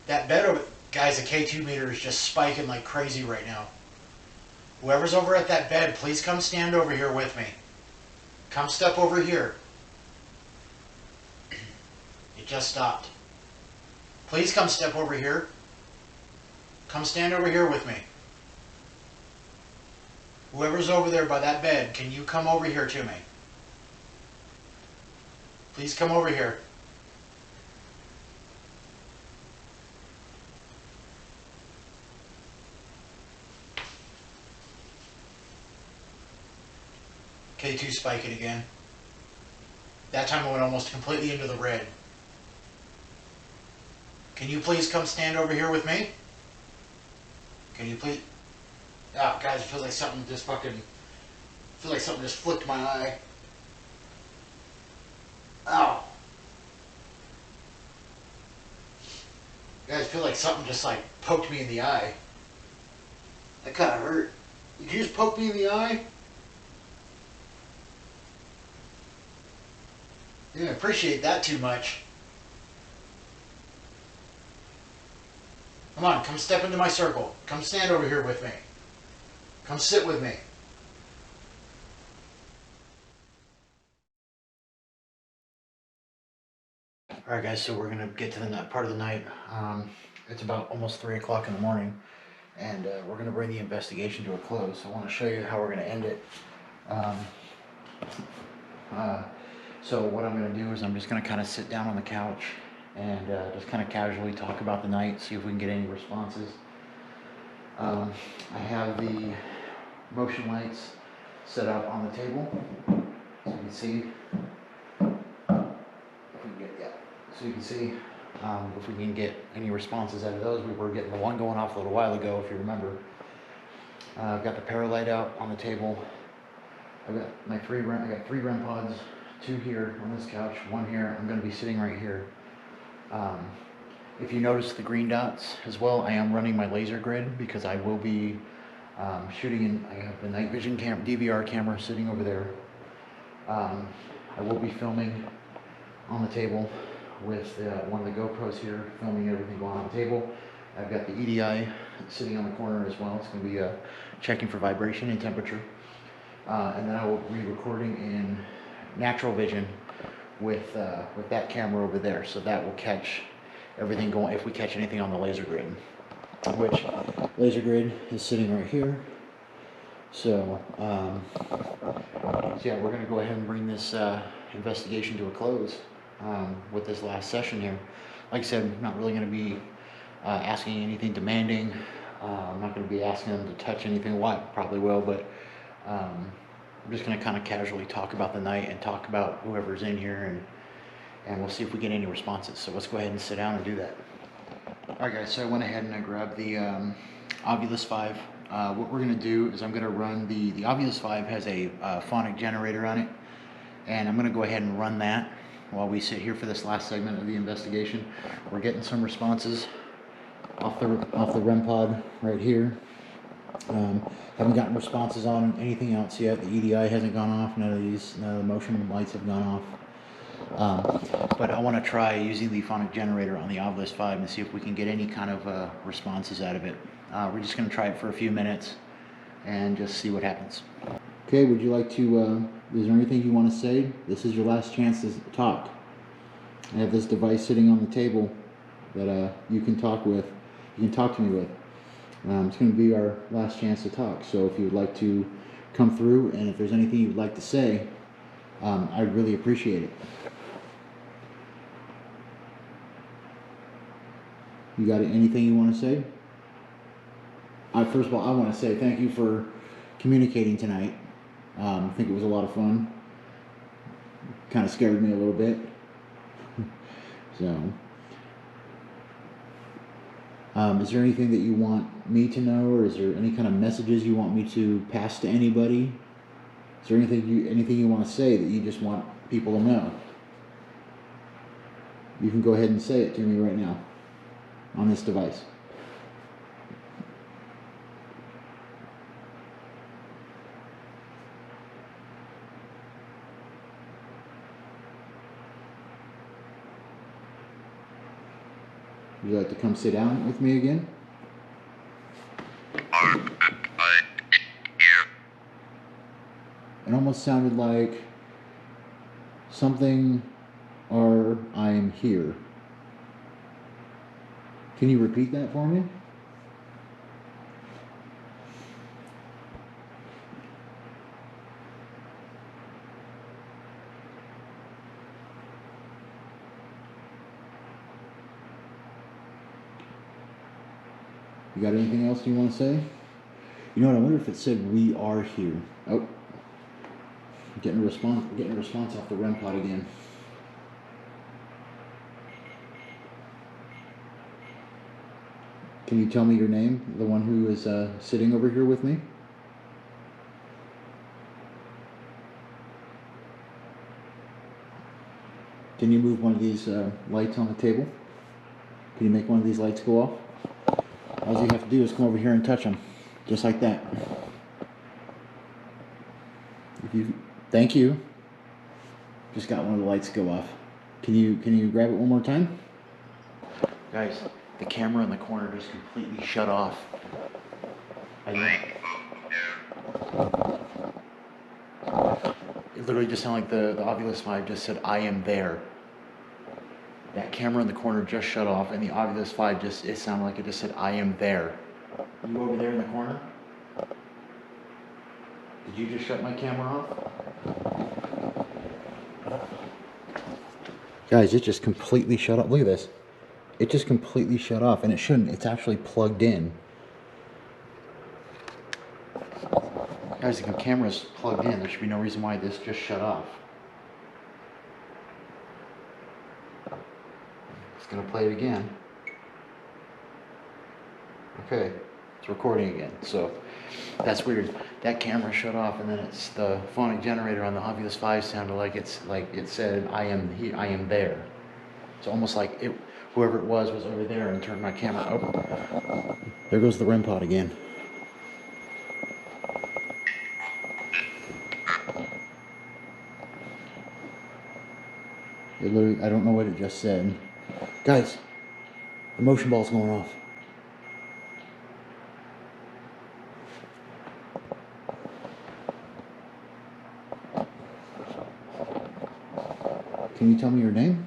bed over, guys, the K2 meter is just spiking like crazy right now. Whoever's over at that bed, please come stand over here with me. Come step over here. It just stopped. Please come step over here. Come stand over here with me. Whoever's over there by that bed, can you come over here to me? Please come over here. K2 spiking again. That time I went almost completely into the red. Can you please come stand over here with me? Can you please? Oh, guys, it feels like something just flicked my eye. Ow. Guys, I feel like something just like poked me in the eye. That kind of hurt. Did you just poke me in the eye? I didn't appreciate that too much. Come on, come step into my circle. Come stand over here with me. Come sit with me. Alright guys, so we're going to get to the part of the night. It's about almost 3 o'clock in the morning, and we're going to bring the investigation to a close. I want to show you how we're going to end it. So what I'm going to do is I'm just going to kind of sit down on the couch and just kind of casually talk about the night, see if we can get any responses. I have the motion lights set up on the table, so you can see. So you can see if we can get any responses out of those. We were getting the one going off a little while ago, if you remember. I've got the paralight out on the table. I got three REM pods, 2 here on this couch, 1 here. I'm going to be sitting right here. If you notice the green dots as well, I am running my laser grid because I will be shooting I have the night vision DVR camera sitting over there. I will be filming on the table with one of the GoPros here, filming everything going on the table. I've got the EDI sitting on the corner as well. It's going to be checking for vibration and temperature. And then I will be recording in natural vision with that camera over there, so that will catch everything going if we catch anything on the laser grid, which laser grid is sitting right here. So, yeah, we're going to go ahead and bring this investigation to a close with this last session here. Like I said, I'm not really going to be asking anything demanding. I'm not going to be asking them to touch anything. Well, I probably will, but I'm just going to kind of casually talk about the night and talk about whoever's in here, and we'll see if we get any responses. So let's go ahead and sit down and do that. Alright guys, so I went ahead and I grabbed the Ovilus 5. What we're going to do is I'm going to run the Ovilus 5 has a phonic generator on it, and I'm going to go ahead and run that while we sit here for this last segment of the investigation. We're getting some responses off the REM pod right here. Haven't gotten responses on anything else yet. The EDI hasn't gone off. None of the motion lights have gone off. But I want to try using the phonic generator on the Ovilus 5 and see if we can get any kind of responses out of it. We're just going to try it for a few minutes and just see what happens. Okay, would you like to, is there anything you want to say? This is your last chance to talk. I have this device sitting on the table that you can talk to me with. It's going to be our last chance to talk, so if you would like to come through, and if there's anything you'd like to say, I'd really appreciate it. You got anything you want to say? First of all, I want to say thank you for communicating tonight. I think it was a lot of fun. Kind of scared me a little bit. So, is there anything that you want me to know, or is there any kind of messages you want me to pass to anybody? Is there anything you want to say that you just want people to know? You can go ahead and say it to me right now on this device. Would you like to come sit down with me again? It almost sounded like something or I'm here. Can you repeat that for me? You got anything else you want to say? You know what, I wonder if it said we are here. Oh, getting a response off the REM pod again. Can you tell me your name, the one who is sitting over here with me? Can you move one of these lights on the table? Can you make one of these lights go off? All you have to do is come over here and touch them, just like that. Thank you. Just got one of the lights go off. Can you grab it one more time? Guys, the camera in the corner just completely shut off. It literally just sounded like the Ovilus 5 just said, I am there. That camera in the corner just shut off, and the Ovilus 5 it sounded like it just said, I am there. You over there in the corner? Did you just shut my camera off? Guys, it just completely shut off. Look at this. It just completely shut off, and it shouldn't. It's actually plugged in. Guys, the camera's plugged in. There should be no reason why this just shut off. It's going to play it again. Okay, it's recording again. So that's weird. That camera shut off, and then it's the phonic generator on the Ovilus 5 sounded like it said, I am here, I am there. It's almost like whoever it was over there and turned my camera up. There goes the REM pod again. It literally, I don't know what it just said. Guys, the motion ball's going off. Can you tell me your name?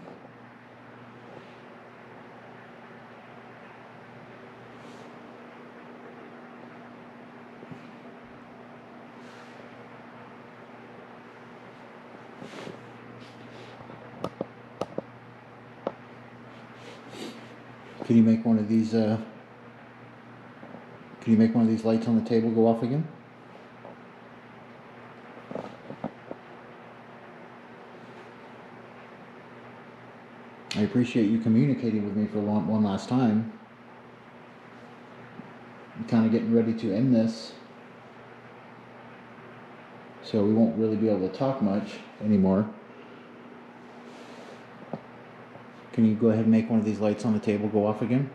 Can you make one of these, lights on the table go off again? I appreciate you communicating with me for one last time. I'm kind of getting ready to end this, so we won't really be able to talk much anymore. Can you go ahead and make one of these lights on the table go off again?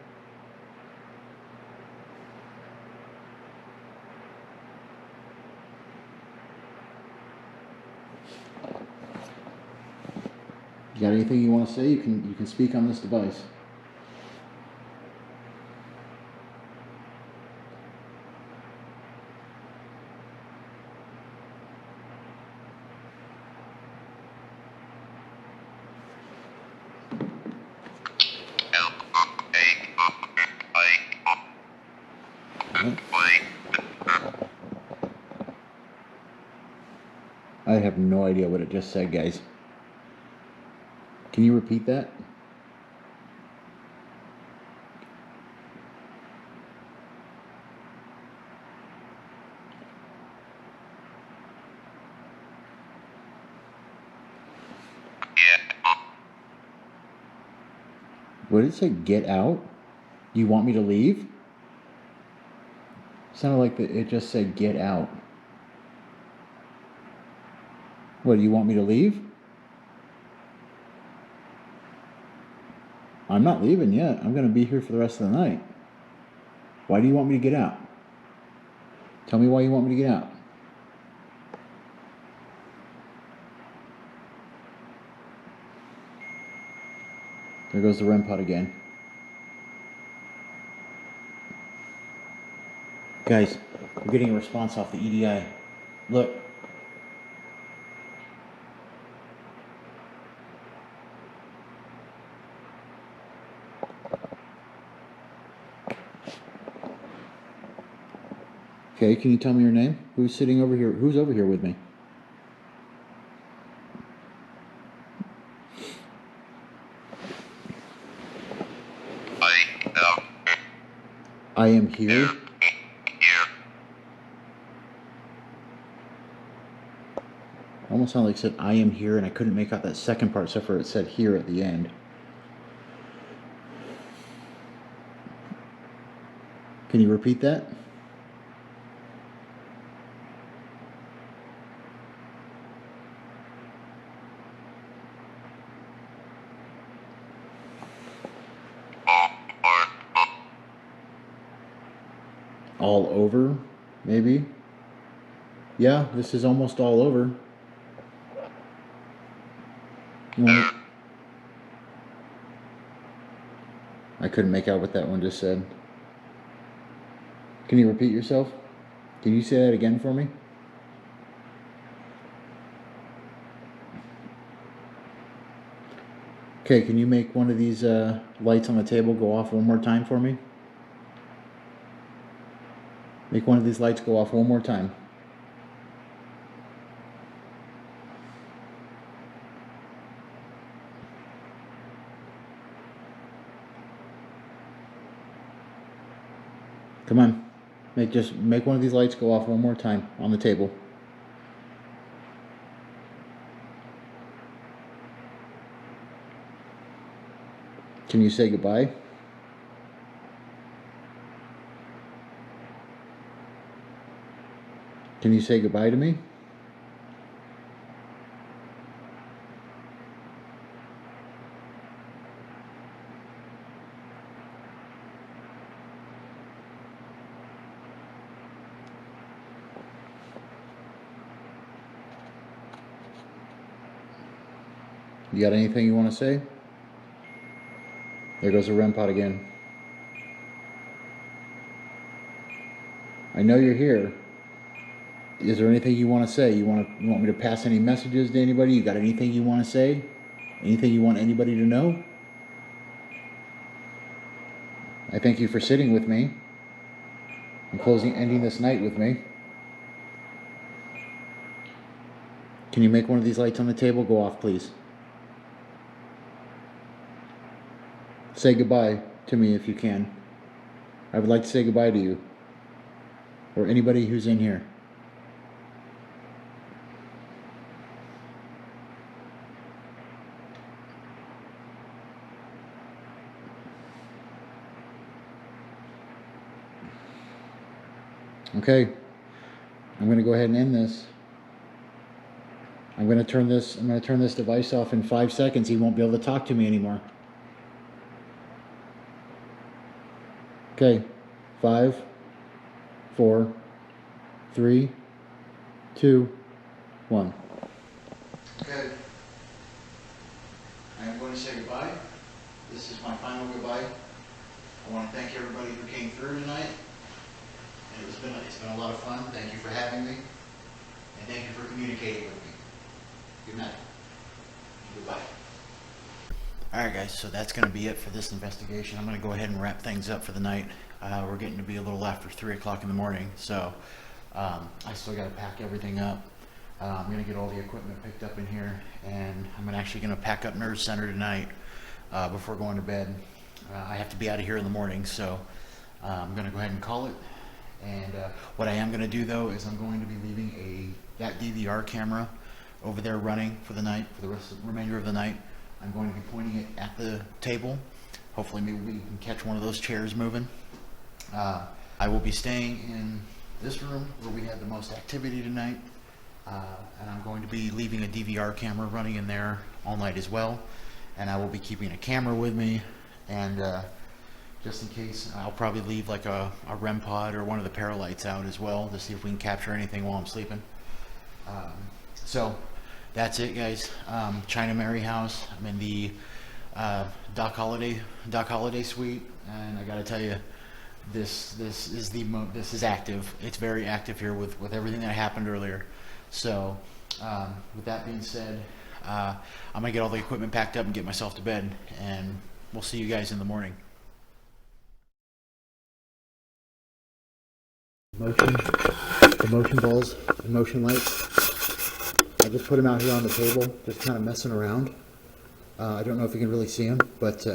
You got anything you want to say? You can speak on this device. I have no idea what it just said, guys. Can you repeat that? What did it say? Get out? You want me to leave? Sounded like it just said get out. What, do you want me to leave? I'm not leaving yet. I'm going to be here for the rest of the night. Why do you want me to get out? Tell me why you want me to get out. There goes the REM pod again. Guys, we're getting a response off the EDI. Look. Okay, can you tell me your name? Who's sitting over here? Who's over here with me? I am here. Almost sounded like it said I am here, and I couldn't make out that second part except for it said here at the end. Can you repeat that? All over, maybe? Yeah, this is almost all over. I couldn't make out what that one just said. Can you repeat yourself? Can you say that again for me? Okay, can you make one of these lights on the table go off one more time for me? Make one of these lights go off one more time. Come on. Just make one of these lights go off one more time on the table. Can you say goodbye? Can you say goodbye to me? You got anything you want to say? There goes the REM pod again. I know you're here. Is there anything you want to say? You want me to pass any messages to anybody? You got anything you want to say? Anything you want anybody to know? I thank you for sitting with me and ending this night with me. Can you make one of these lights on the table go off, please? Say goodbye. to me if you can. I would like to say goodbye to you. Or anybody who's in here. Okay. I'm going to go ahead and end this. I'm going to turn this device off in 5 seconds. He won't be able to talk to me anymore. Okay. 5, 4, 3, 2, 1. Okay. I am going to say goodbye. This is my final goodbye. I want to thank everybody who came through tonight. It's been a lot of fun. Thank you for having me. And thank you for communicating with me. Good night. Goodbye. Alright guys, so that's going to be it for this investigation. I'm going to go ahead and wrap things up for the night. We're getting to be a little after 3 o'clock in the morning, so I still got to pack everything up. I'm going to get all the equipment picked up in here, and I'm actually going to pack up Nerd Center tonight before going to bed. I have to be out of here in the morning, so I'm going to go ahead and call it. And what I am going to do though is I'm going to be leaving that DVR camera over there running for the night, for the remainder of the night. I'm going to be pointing it at the table. Hopefully maybe we can catch one of those chairs moving. I will be staying in this room where we had the most activity tonight. And I'm going to be leaving a DVR camera running in there all night as well. And I will be keeping a camera with me, and just in case, I'll probably leave like a REM pod or one of the paralights out as well to see if we can capture anything while I'm sleeping. So that's it, guys. China Mary House. I'm in the Doc Holiday suite, and I got to tell you, this is active. It's very active here with everything that happened earlier. So with that being said, I'm gonna get all the equipment packed up and get myself to bed, and we'll see you guys in the morning. The motion balls, the motion lights. I just put them out here on the table, just kind of messing around. I don't know if you can really see them, but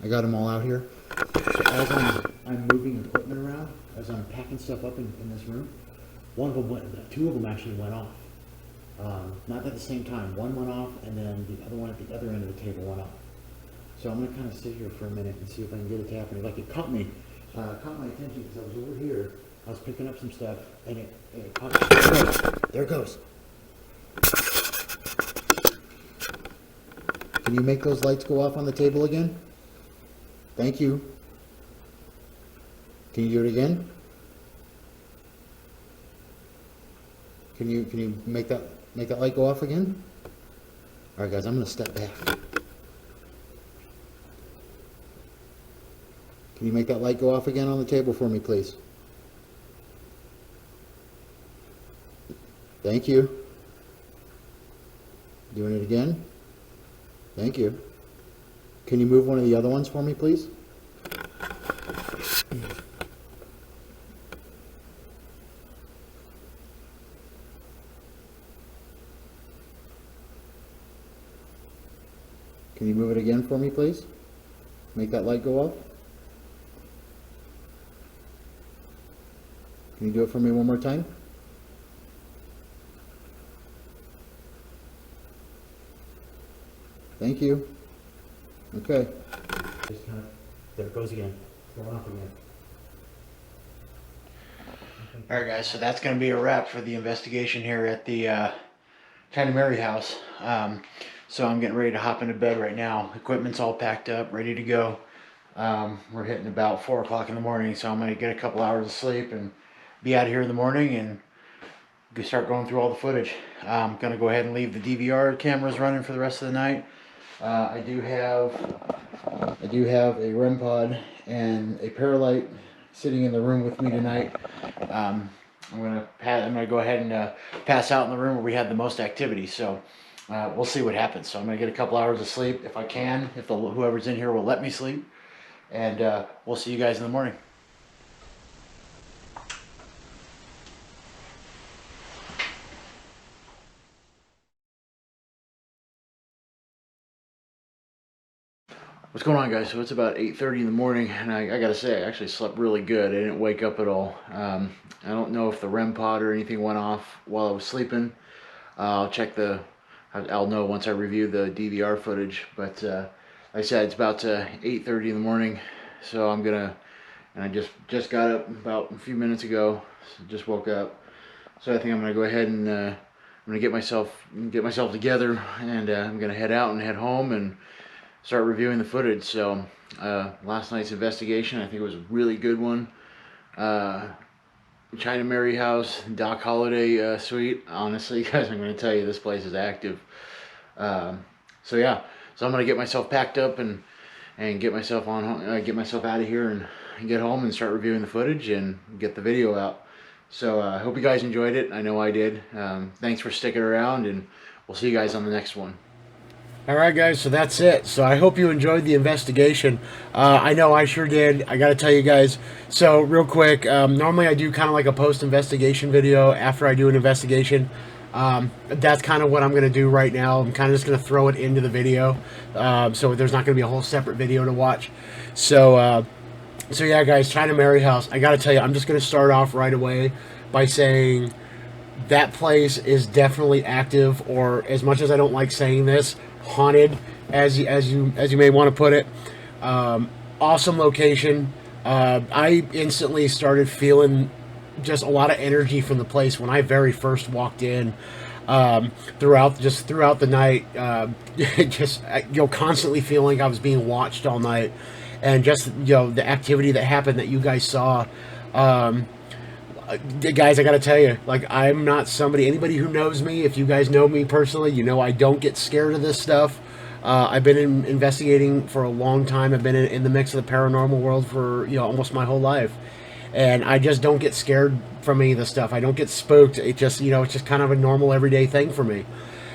I got them all out here. So as I'm moving equipment around, as I'm packing stuff up in this room, two of them actually went off. Not at the same time. One went off, and then the other one at the other end of the table went off. So I'm going to kind of sit here for a minute and see if I can get it to happen. Like, it caught my attention because I was over here. I was picking up some stuff, and it caught me. There it goes. Can you make those lights go off on the table again? Thank you. Can you do it again? Can you make that light go off again? All right, guys, I'm going to step back. Can you make that light go off again on the table for me, please? Thank you. Doing it again? Thank you. Can you move one of the other ones for me, please? Can you move it again for me, please? Make that light go off. Can you do it for me one more time? Thank you. Okay. Just kind of, there it goes again. It's going off again. All right, guys, so that's going to be a wrap for the investigation here at the China Mary house. So I'm getting ready to hop into bed right now. Equipment's all packed up, ready to go. We're hitting about 4 o'clock in the morning, so I'm going to get a couple hours of sleep and be out of here in the morning and start going through all the footage. I'm going to go ahead and leave the DVR cameras running for the rest of the night. I do have a REM pod and a paralight sitting in the room with me tonight. I'm gonna go ahead and pass out in the room where we had the most activity. So we'll see what happens. So I'm gonna get a couple hours of sleep if I can, if whoever's in here will let me sleep, and we'll see you guys in the morning. What's going on, guys? So it's about 8:30 in the morning, and I gotta say, I actually slept really good. I didn't wake up at all. I don't know if the REM pod or anything went off while I was sleeping. I'll check I'll know once I review the DVR footage. But like I said, it's about 8:30 in the morning, so and I just got up about a few minutes ago. So just woke up, so I think I'm gonna go ahead and I'm gonna get myself together, and I'm gonna head out and head home and start reviewing the footage. So last night's investigation, I think it was a really good one. China Mary House, Doc Holliday suite. Honestly, guys, I'm going to tell you, this place is active. So yeah, so I'm going to get myself packed up and get myself get myself out of here and get home and start reviewing the footage and get the video out. So I hope you guys enjoyed it. I know I did. Thanks for sticking around, and we'll see you guys on the next one. Alright, guys, so that's it. So I hope you enjoyed the investigation. I know I sure did. I gotta tell you guys. So real quick, normally I do kind of like a post-investigation video after I do an investigation. That's kind of what I'm gonna do right now. I'm kind of just gonna throw it into the video, so there's not gonna be a whole separate video to watch. So yeah, guys, China Mary House. I gotta tell you, I'm just gonna start off right away by saying that place is definitely active, or as much as I don't like saying this, haunted, as you may want to put it. Awesome location. I instantly started feeling just a lot of energy from the place when I very first walked in. Throughout the night, just constantly feeling like I was being watched all night, and just the activity that happened that you guys saw. Guys, I gotta tell you, like, I'm not anybody who knows me, if you guys know me personally, I don't get scared of this stuff. I've been investigating for a long time. I've been in the mix of the paranormal world for, almost my whole life. And I just don't get scared from any of this stuff. I don't get spooked. It just, it's just kind of a normal everyday thing for me.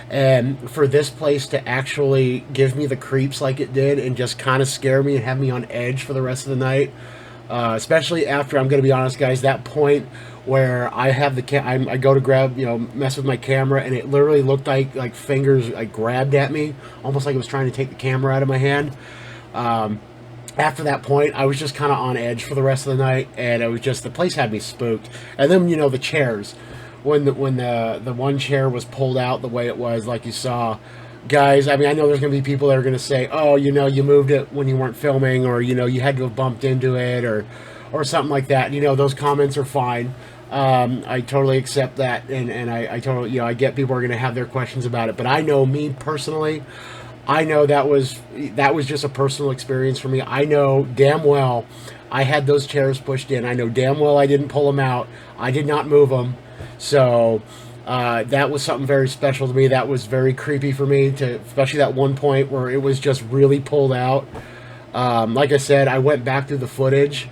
And for this place to actually give me the creeps like it did and just kind of scare me and have me on edge for the rest of the night, especially after, I'm going to be honest, guys, that point where I have I go to grab, mess with my camera, and it literally looked like fingers grabbed at me, almost like it was trying to take the camera out of my hand. After that point, I was just kind of on edge for the rest of the night, and it was just, the place had me spooked. And then, the chairs, when the one chair was pulled out the way it was, like you saw, guys, I mean, I know there's going to be people that are going to say, oh, you moved it when you weren't filming, or, you had to have bumped into it, or something like that. Those comments are fine. I totally accept that, and I totally, I get people are going to have their questions about it. But I know, me personally, I know that was just a personal experience for me. I know damn well I had those chairs pushed in. I know damn well I didn't pull them out. I did not move them. So that was something very special to me. That was very creepy for me, especially that one point where it was just really pulled out. Like I said, I went back through the footage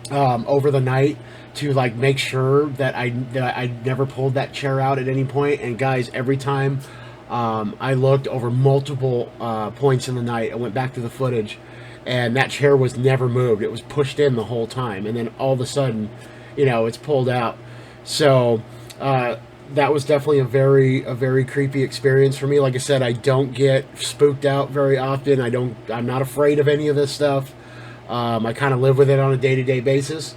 over the night to make sure that I never pulled that chair out at any point. And guys, every time I looked over multiple points in the night, I went back through the footage, and that chair was never moved. It was pushed in the whole time, and then all of a sudden, it's pulled out. So that was definitely a very creepy experience for me. Like I said, I don't get spooked out very often. I'm not afraid of any of this stuff. I kind of live with it on a day-to-day basis.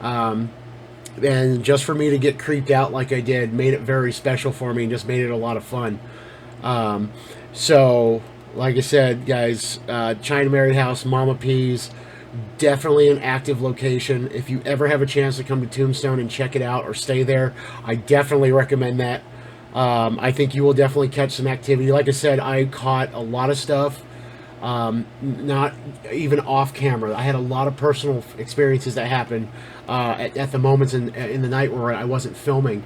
And just for me to get creeped out like I did made it very special for me, and just made it a lot of fun. So, like I said, guys, China Mary House, Mama P's, definitely an active location. If you ever have a chance to come to Tombstone and check it out or stay there, I definitely recommend that. I think you will definitely catch some activity. Like I said, I caught a lot of stuff, not even off camera. I had a lot of personal experiences that happened at the moments in the night where I wasn't filming.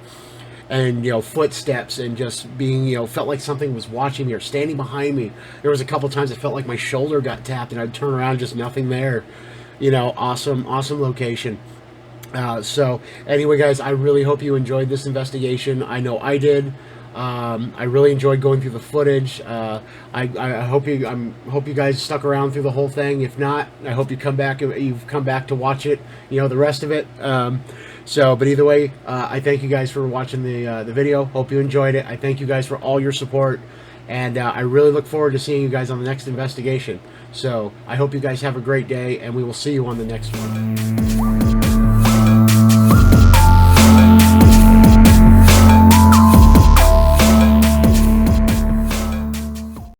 And, footsteps, and just being, felt like something was watching me or standing behind me. There was a couple times it felt like my shoulder got tapped, and I'd turn around, just nothing there. Awesome location. So anyway, guys, I really hope you enjoyed this investigation. I know I did. I really enjoyed going through the footage. I hope you guys stuck around through the whole thing. If not, I hope you've come back to watch it, the rest of it. But either way, I thank you guys for watching the video. Hope you enjoyed it. I thank you guys for all your support, and I really look forward to seeing you guys on the next investigation. So I hope you guys have a great day, and we will see you on the next one.